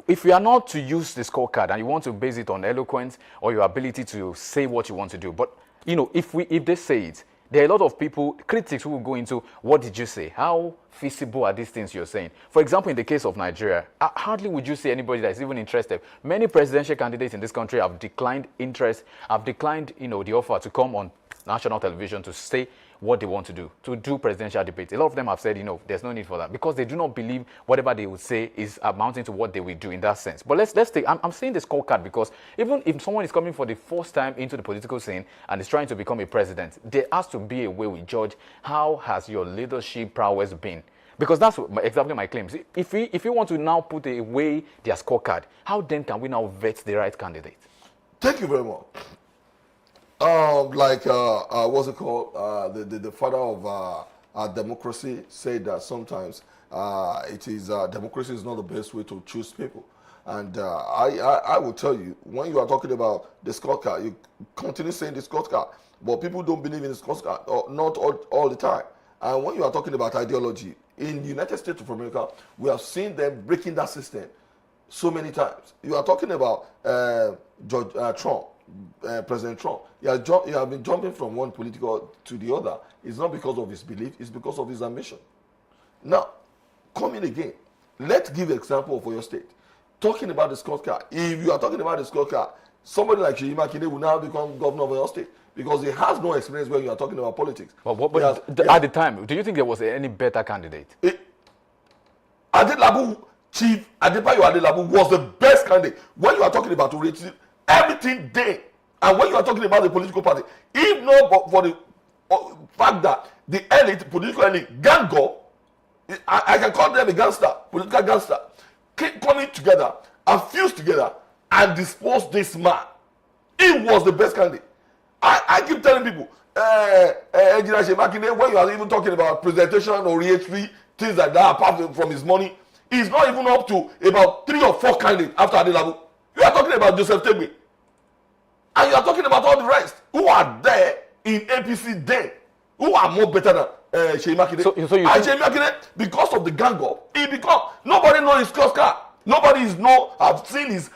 if you are not to use the scorecard and you want to base it on eloquence or your ability to say what you want to do, but if they say it, there are a lot of people, critics, who will go into, what did you say? How feasible are these things you're saying? For example, in the case of Nigeria, hardly would you see anybody that is even interested. Many presidential candidates in this country have declined interest, have declined, the offer to come on national television to say what they want to do presidential debates. A lot of them have said, there's no need for that, because they do not believe whatever they would say is amounting to what they will do in that sense. But let's take, I'm saying this scorecard because even if someone is coming for the first time into the political scene and is trying to become a president, there has to be a way we judge how has your leadership prowess been. Because that's exactly my claims. If we want to now put away their scorecard, how then can we now vet the right candidate? Thank you very much. What's it called? The father of democracy said that sometimes democracy is not the best way to choose people. And I will tell you, when you are talking about the scorecard, you continue saying the scorecard, but people don't believe in the scorecard, or not all the time. And when you are talking about ideology, in the United States of America, we have seen them breaking that system so many times. You are talking about Trump. President Trump, he has been jumping from one political to the other. It's not because of his belief, it's because of his ambition. Now, coming again, let's give an example for your state. Talking about the scorecard, if you are talking about the scorecard, somebody like Seyi Makinde will now become governor of your state because he has no experience when you are talking about politics. But at the time, do you think there was any better candidate? Chief Adebayo Adelabu was the best candidate. When you are talking about everything there, and when you are talking about the political party, if not for the fact that the elite, political elite, gang up, I can call them a gangster, political gangster, keep coming together and fuse together and dispose this man. He was the best candidate. I keep telling people, Engineer Seyi Makinde, when you are even talking about presentation or re-entry, things like that, apart from his money, he's not even up to about 3 or 4 candidates after Adelabu. You are talking about Joseph Tegbe. And you are talking about all the rest who are there in APC then, who are more better than Seyi Makinde. So you and Seyi Makinde, because of the gang up, nobody knows his scorecard. Nobody have seen his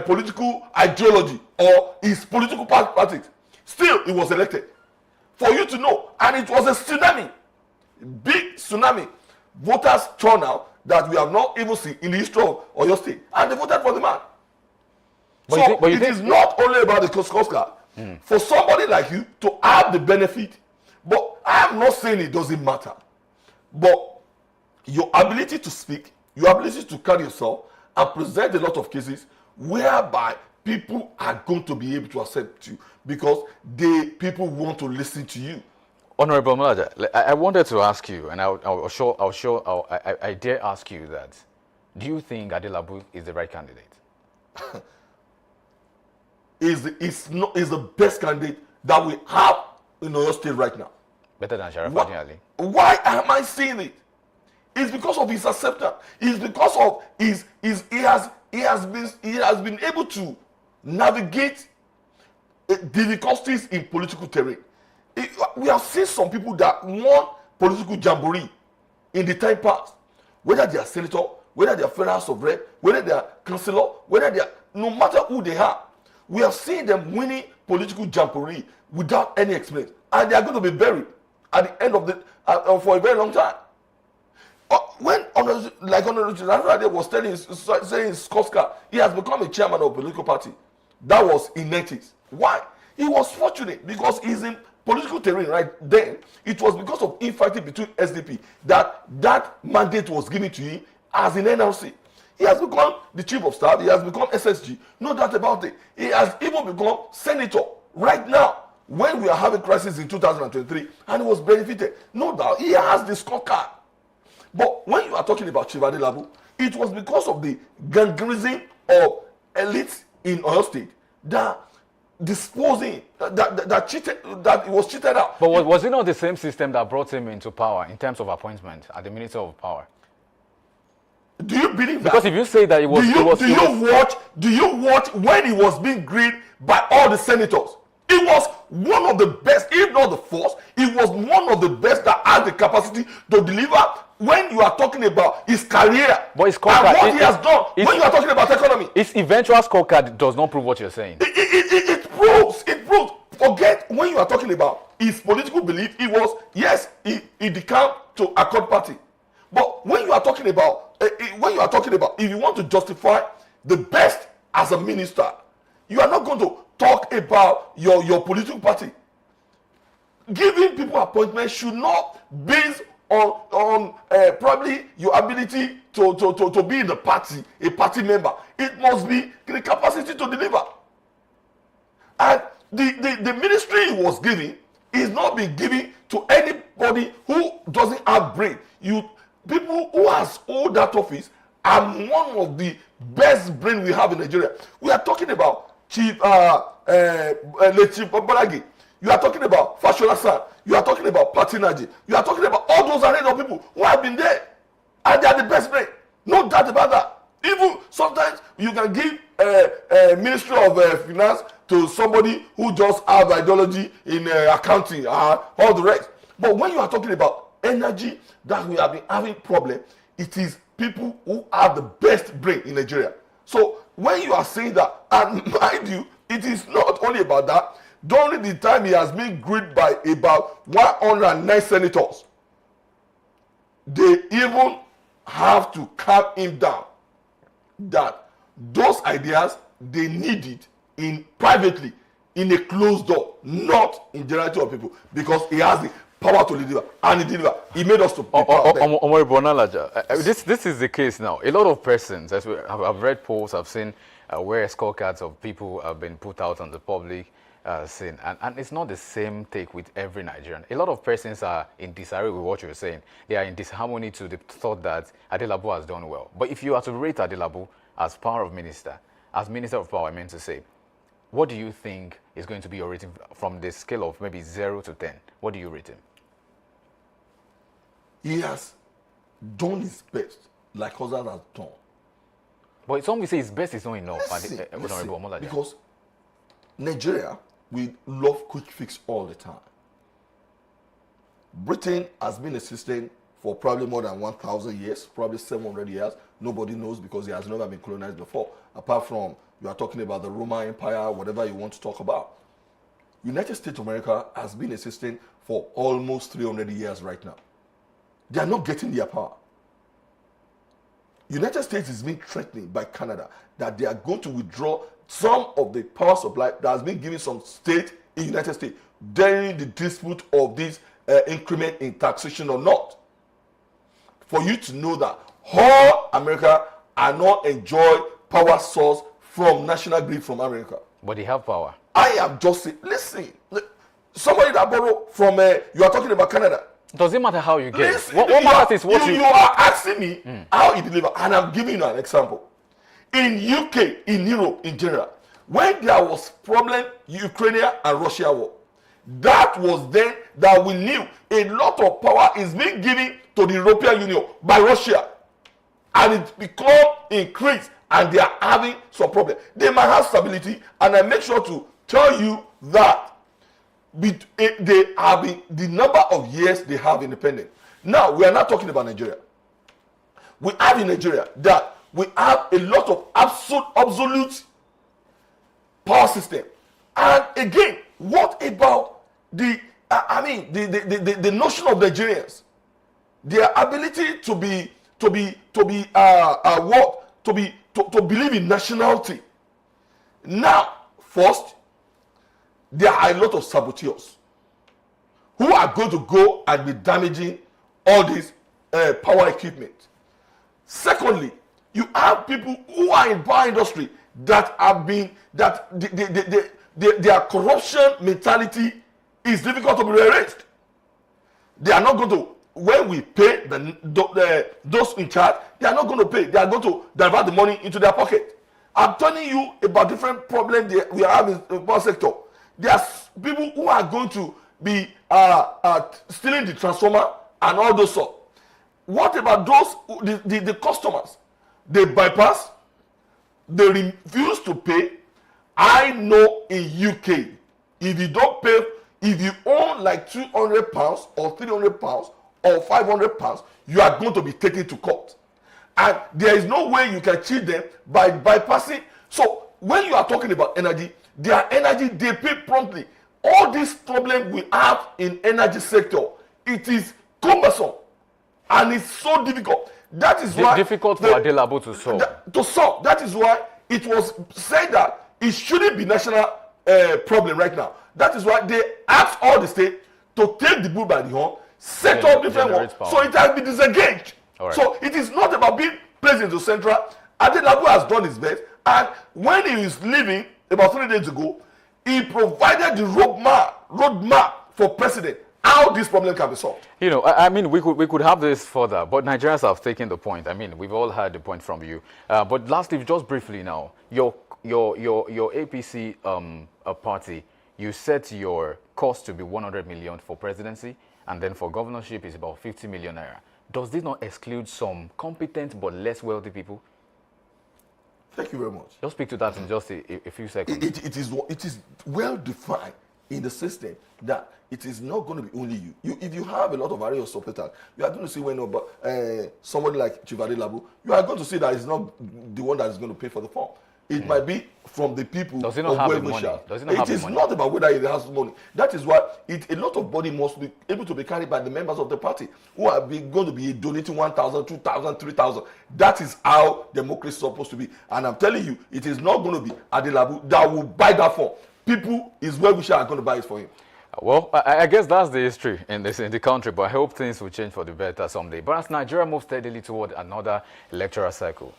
political ideology or his political party. Still, he was elected. For you to know, and it was a tsunami, big tsunami, voters turnout that we have not even seen in the history of Oyo State, and they voted for the man. But it is not only about the scorecard. For somebody like you to have the benefit, but I'm not saying it doesn't matter, but your ability to speak, your ability to carry yourself and present a lot of cases whereby people are going to be able to accept you because people want to listen to you. Honorable Malaja, I wanted to ask you, and I dare ask you that, do you think Adelabu is the right candidate? Is the best candidate that we have in Oyo State right now. Better than Sharaf Ali. Why am I saying it? It's because of his acceptance. It's because of he has been able to navigate difficulties in political terrain. We have seen some people that won political jamboree in the time past, whether they are senator, whether they are federal house of rep, whether they are councillor, whether they are, no matter who they are, we have seen them winning political jamboree without any experience, and they are going to be buried at the end of the for a very long time. When Honorable was saying his Scotscar, he has become a chairman of a political party. That was in 90s. Why? He was fortunate because he's in political terrain right then. It was because of infighting between SDP that mandate was given to him as in NLC. He has become the chief of staff. He has become SSG. No doubt about it. He has even become senator right now when we are having crisis in 2023, and he was benefited. No doubt. He has the scorecard. But when you are talking about Chief Adelabu, it was because of the gangerism of elites in Oyo State that disposing, that cheated, that he was cheated out. But was it not the same system that brought him into power in terms of appointment at the Minister of Power? Do you believe that? Because if you say that it was... Do you watch when he was being grilled by all the senators? He was one of the best, if not the first. He was one of the best that had the capacity to deliver when you are talking about his career. But his scorecard, and what he has done. When you are talking about economy. His eventual scorecard does not prove what you're saying. It proves. Forget when you are talking about his political belief. He was, yes, he decamped to Accord Party. But when you are talking about, if you want to justify the best as a minister, you are not going to talk about your political party. Giving people appointments should not base on probably your ability to be in the party, a party member. It must be the capacity to deliver. And the ministry he was giving is not being given to anybody who doesn't have brain. People who has hold that office are one of the best brain we have in Nigeria. We are talking about Chief Baragi. You are talking about Fashola San. You are talking about Patinaji. You are talking about all those array of people who have been there. And they are the best brain. No doubt about that. Even sometimes you can give a Ministry of Finance to somebody who just have ideology in accounting and all the rest. But when you are talking about energy that we have been having problem, it is people who have the best brain in Nigeria. So when you are saying that, and mind you, it is not only about that. During the time he has been grilled by about 109 senators, they even have to calm him down that those ideas they need it in privately in a closed door, not in generality of people, because he has the power to deliver, and he deliver. He made us to this is the case now. A lot of persons, as I've read polls, I've seen where scorecards of people have been put out on the public scene, and it's not the same take with every Nigerian. A lot of persons are in disarray with what you're saying. They are in disharmony to the thought that Adelabu has done well. But if you are to rate Adelabu as power of minister, as Minister of Power, I meant to say, what do you think is going to be your rating from the scale of maybe 0 to 10? What do you rate him? He has done his best, like others have done. But some will say his best is not enough. Listen, because Nigeria, we love quick fix all the time. Britain has been a system for probably more than 1,000 years, probably 700 years. Nobody knows because it has never been colonized before. Apart from, you are talking about the Roman Empire, whatever you want to talk about. United States of America has been a system for almost 300 years right now. They are not getting their power. United States is being threatened by Canada that they are going to withdraw some of the power supply that has been given some state in United States during the dispute of this increment in taxation or not. For you to know that all America are not enjoy power source from national grid from America. But they have power. I am just saying, listen, somebody that borrow from, you are talking about Canada. Does it matter how you get? Listen, What matters is what you are asking me how it deliver, and I'm giving you an example. In UK, in Europe, in general, when there was problem, Ukraine and Russia war, that was then that we knew a lot of power is being given to the European Union by Russia, and it become increased, and they are having some problem. They might have stability, and I make sure to tell you that they have been, the number of years they have independence. Now we are not talking about Nigeria. We have in Nigeria that we have a lot of absolute power system. And again, what about the notion of Nigerians, their ability to believe in nationality? Now, first, there are a lot of saboteurs who are going to go and be damaging all this power equipment. Secondly, you have people who are in power industry that have been, that their corruption mentality is difficult to be erased. They are not going to, when we pay those in charge, they are not going to pay. They are going to divert the money into their pocket. I'm telling you about different problems we have in the power sector. There are people who are going to be stealing the transformer and all those stuff. What about those, the customers? They bypass, they refuse to pay. I know in UK, if you don't pay, if you own like £200 or £300 or £500, you are going to be taken to court. And there is no way you can cheat them by bypassing. So when you are talking about energy, their energy, they pay promptly. All these problems we have in energy sector, it is cumbersome and it's so difficult. That is why difficult for Adelabu to solve. That is why it was said that it shouldn't be national problem right now. That is why they asked all the states to take the bull by the horn, set up different ones, so it has been disengaged. Right. So it is not about being placed into central. Adelabu has done his best, and when he is leaving about 3 days ago, he provided the roadmap for president how this problem can be solved. You know, I mean, we could have this further, but Nigerians have taken the point. I mean, we've all heard the point from you. But lastly, just briefly now, your APC party, you set your cost to be 100 million for presidency, and then for governorship is about 50 million naira. Does this not exclude some competent but less wealthy people? Thank you very much. Just speak to that in just a few seconds. It is well defined in the system that it is not going to be only you. If you have a lot of area of support, you are going to see when somebody like Chief Adelabu, you are going to see that it's not the one that is going to pay for the form. It might be from the people. Does it not have the money? It is not about whether it has money. That is why a lot of money must be able to be carried by the members of the party who are going to be donating 1,000, 2,000, 3,000. That is how democracy is supposed to be. And I'm telling you, it is not going to be Adelabu that will buy that form. People is where we are going to buy it for him. Well, I guess that's the history in the country, but I hope things will change for the better someday. But as Nigeria moves steadily toward another electoral cycle,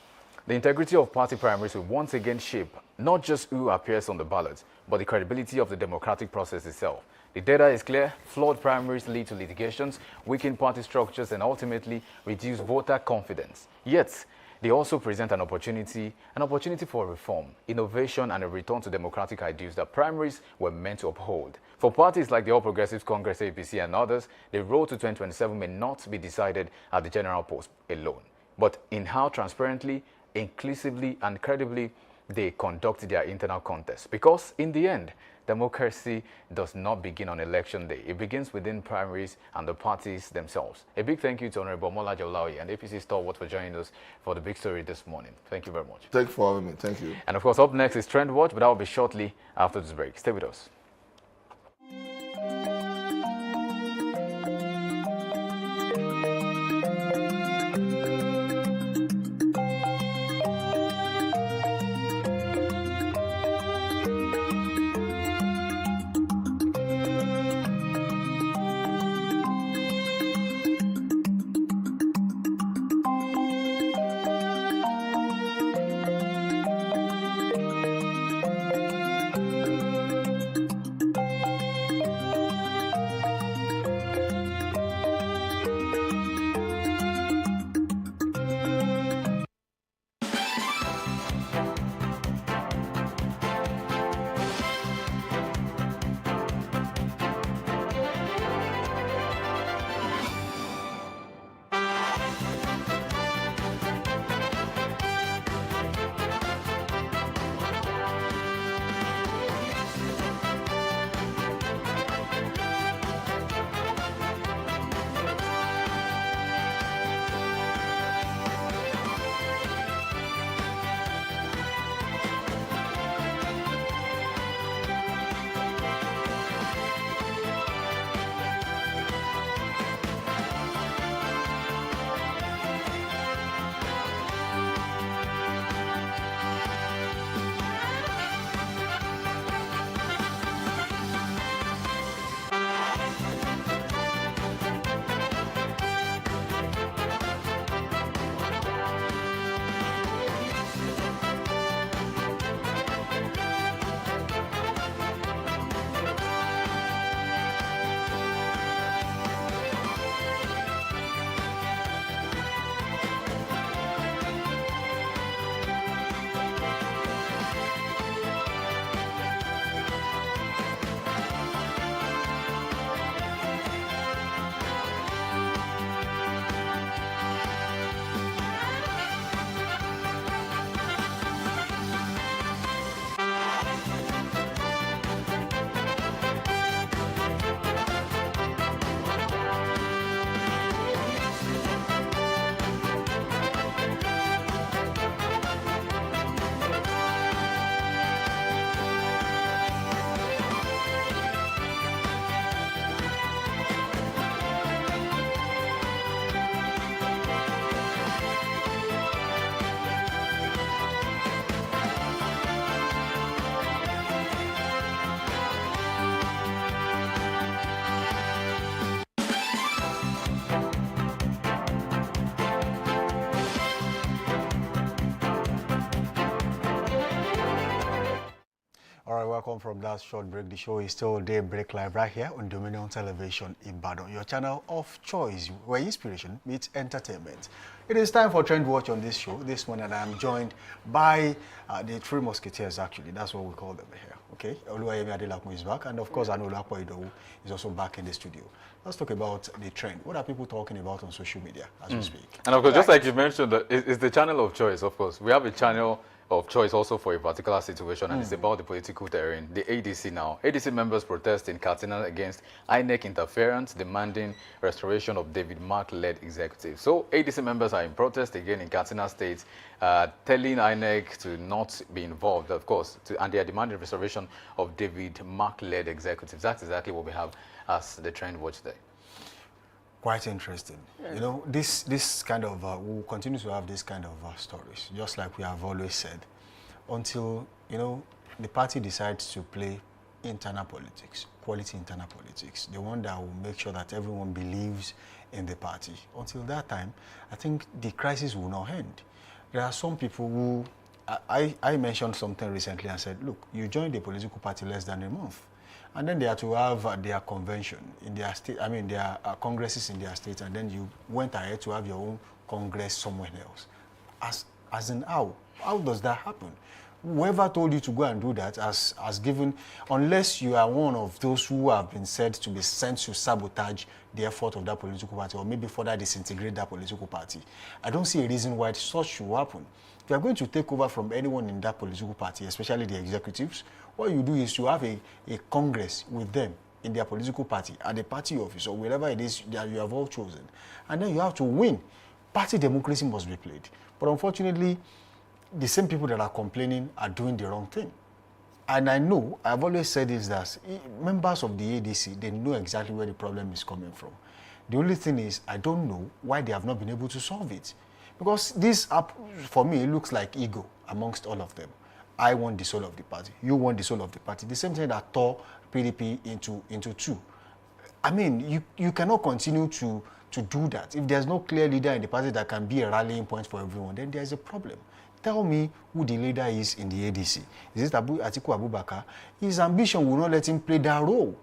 the integrity of party primaries will once again shape not just who appears on the ballot, but the credibility of the democratic process itself. The data is clear. Flawed primaries lead to litigations, weaken party structures, and ultimately reduce voter confidence. Yet, they also present an opportunity for reform, innovation, and a return to democratic ideals that primaries were meant to uphold. For parties like the All Progressives Congress, APC, and others, the road to 2027 may not be decided at the general polls alone, but in how transparently, inclusively, and credibly they conduct their internal contests. Because in the end, democracy does not begin on election day. It begins within primaries and the parties themselves. A big thank you to Honorable Mola Jolawi and APC stalwart for joining us for the big story this morning. Thank you very much. Thank you for having me. Thank you. And of course, up next is Trend Watch, but that will be shortly after this break. Stay with us. All right, welcome from that short break. The show is still Daybreak Live right here on Dominion Television in Ibadan, your channel of choice, where inspiration meets entertainment. It is time for Trend Watch on this show. This morning, and I'm joined by the three musketeers, actually. That's what we call them here, okay? Oluwayemi Adelakun is back, and of course, Anolapo Idowu is also back in the studio. Let's talk about the trend. What are people talking about on social media as we speak? And of course, just like you mentioned, it's the channel of choice, of course. We have a channel of choice also for a particular situation, and it's about the political terrain. The ADC now. ADC members protest in Katsina against INEC interference, demanding restoration of David Mark-led executive. So ADC members are in protest again in Katsina State, telling INEC to not be involved, of course, and they are demanding restoration of David Mark-led executives. That's exactly what we have as the Trend Watch today. Quite interesting. You know, this kind of, we'll continue to have this kind of stories, just like we have always said, until, you know, the party decides to play internal politics, quality internal politics, the one that will make sure that everyone believes in the party. Until that time, I think the crisis will not end. There are some people who, I mentioned something recently and said, look, you joined the political party less than a month. And then they are to have their convention in their state, I mean, their congresses in their state, and then you went ahead to have your own congress somewhere else. As in how? How does that happen? Whoever told you to go and do that has given, unless you are one of those who have been said to be sent to sabotage the effort of that political party, or maybe further disintegrate that political party, I don't see a reason why such should happen. If you are going to take over from anyone in that political party, especially the executives, what you do is you have a congress with them in their political party, at the party office, or wherever it is that you have all chosen. And then you have to win. Party democracy must be played. But unfortunately, the same people that are complaining are doing the wrong thing. And I know, I've always said this, that members of the ADC, they know exactly where the problem is coming from. The only thing is, I don't know why they have not been able to solve it. Because this, for me, it looks like ego amongst all of them. I want the soul of the party. You want the soul of the party. The same thing that tore PDP into two. I mean, you cannot continue to do that. If there's no clear leader in the party that can be a rallying point for everyone, then there's a problem. Tell me who the leader is in the ADC. Is it Atiku Abubakar? His ambition will not let him play that role.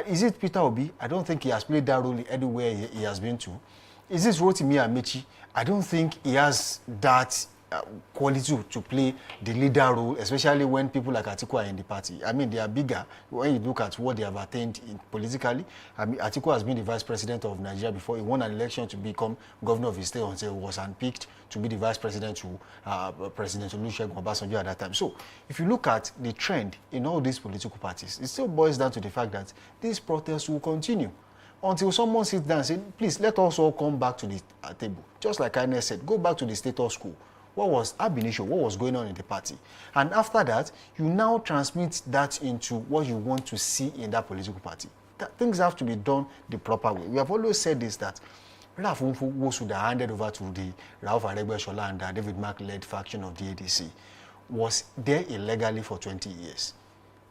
Is it Peter Obi? I don't think he has played that role anywhere he has been to. Is this Rotimi Amechi? I don't think he has that quality to play the leader role, especially when people like Atiku are in the party. I mean, they are bigger when you look at what they have attained politically. I mean, Atiku has been the vice president of Nigeria before. He won an election to become governor of his state until he was handpicked to be the vice president to President Olusegun Obasanjo at that time. So, if you look at the trend in all these political parties, it still boils down to the fact that these protests will continue until someone sits down and says, please, let us all come back to the table. Just like Ines said, go back to the status quo. What was ab initio? What was going on in the party? And after that, you now transmit that into what you want to see in that political party. Things have to be done the proper way. We have always said this, that Ralph Who should have handed over to the Ralph Aregbesola and David Mark-led faction of the ADC was there illegally for 20 years.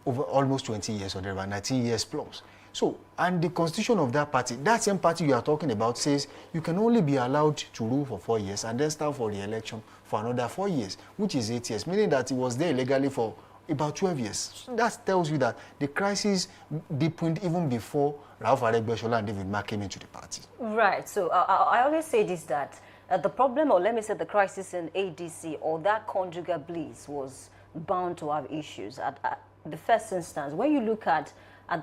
Over almost 20 years, or about 19 years plus. So, and the constitution of that party, that same party you are talking about, says you can only be allowed to rule for 4 years and then stand for the election for another 4 years, which is 8 years, meaning that it was there illegally for about 12 years. So that tells you that the crisis deepened even before Ralph Aregbesola and David Mark came into the party. Right. So I always say this, that the problem, or let me say the crisis in ADC, or that conjugal bliss, was bound to have issues. At the first instance, when you look at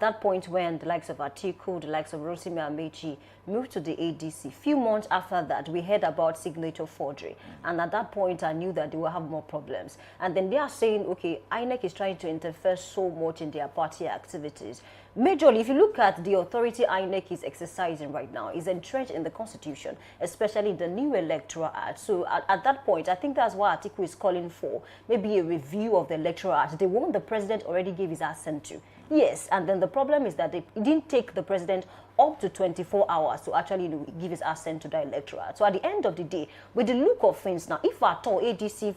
that point when the likes of Atiku, the likes of Rotimi Amechi moved to the ADC, few months after that, we heard about signature forgery. And at that point, I knew that they will have more problems. And then they are saying, okay, INEC is trying to interfere so much in their party activities. Majorly, if you look at the authority INEC is exercising right now, is entrenched in the Constitution, especially the new Electoral Act. So at that point, I think that's why Atiku is calling for maybe a review of the Electoral Act, the one the president already gave his assent to. Yes, and then the problem is that it didn't take the president up to 24 hours to actually give his assent to the electorate. So at the end of the day, with the look of things now, if at all ADC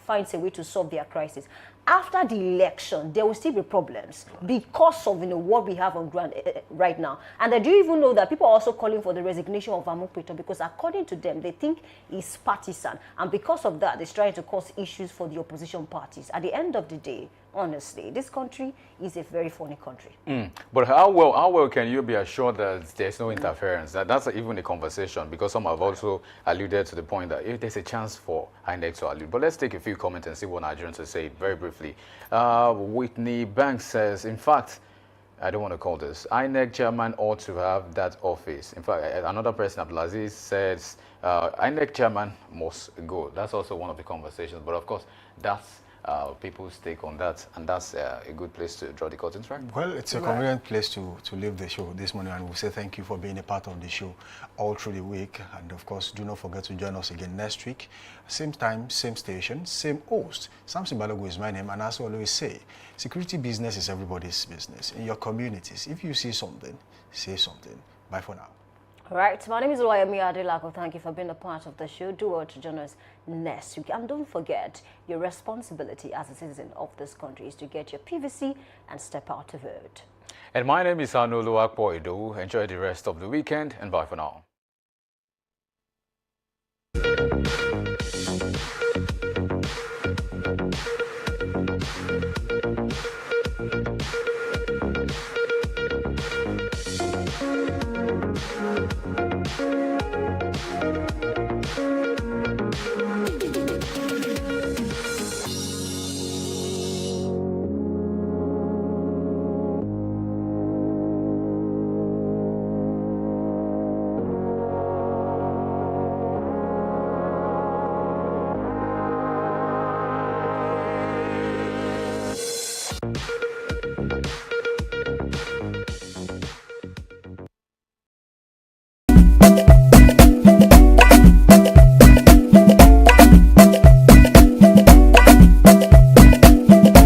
finds a way to solve their crisis, after the election, there will still be problems because of what we have on ground right now. And I do even know that people are also calling for the resignation of Amokpeto because according to them, they think he's partisan. And because of that, it's trying to cause issues for the opposition parties. At the end of the day, honestly, this country is a very funny country. But how well can you be assured that there's no interference? That's even a conversation, because some have also alluded to the point that if there's a chance for INEC to allude. But let's take a few comments and see what Nigerians will say very briefly. Whitney Banks says, in fact, I don't want to call this, INEC chairman ought to have that office. In fact, another person, Abdulaziz, says INEC chairman must go. That's also one of the conversations. But of course, that's people's take on that, and that's a good place to draw the curtains, right? Well, it's a convenient place to leave the show this morning, and we'll say thank you for being a part of the show all through the week. And of course, do not forget to join us again next week. Same time, same station, same host. Samson Balogun is my name, and as I always say, security business is everybody's business. In your communities, if you see something, say something. Bye for now. All right, my name is Oluwayemi Adelako. Thank you for being a part of the show. Do well to join us next week. And don't forget, your responsibility as a citizen of this country is to get your PVC and step out to vote. And my name is Anolu Akpo Edo. Enjoy the rest of the weekend, and bye for now.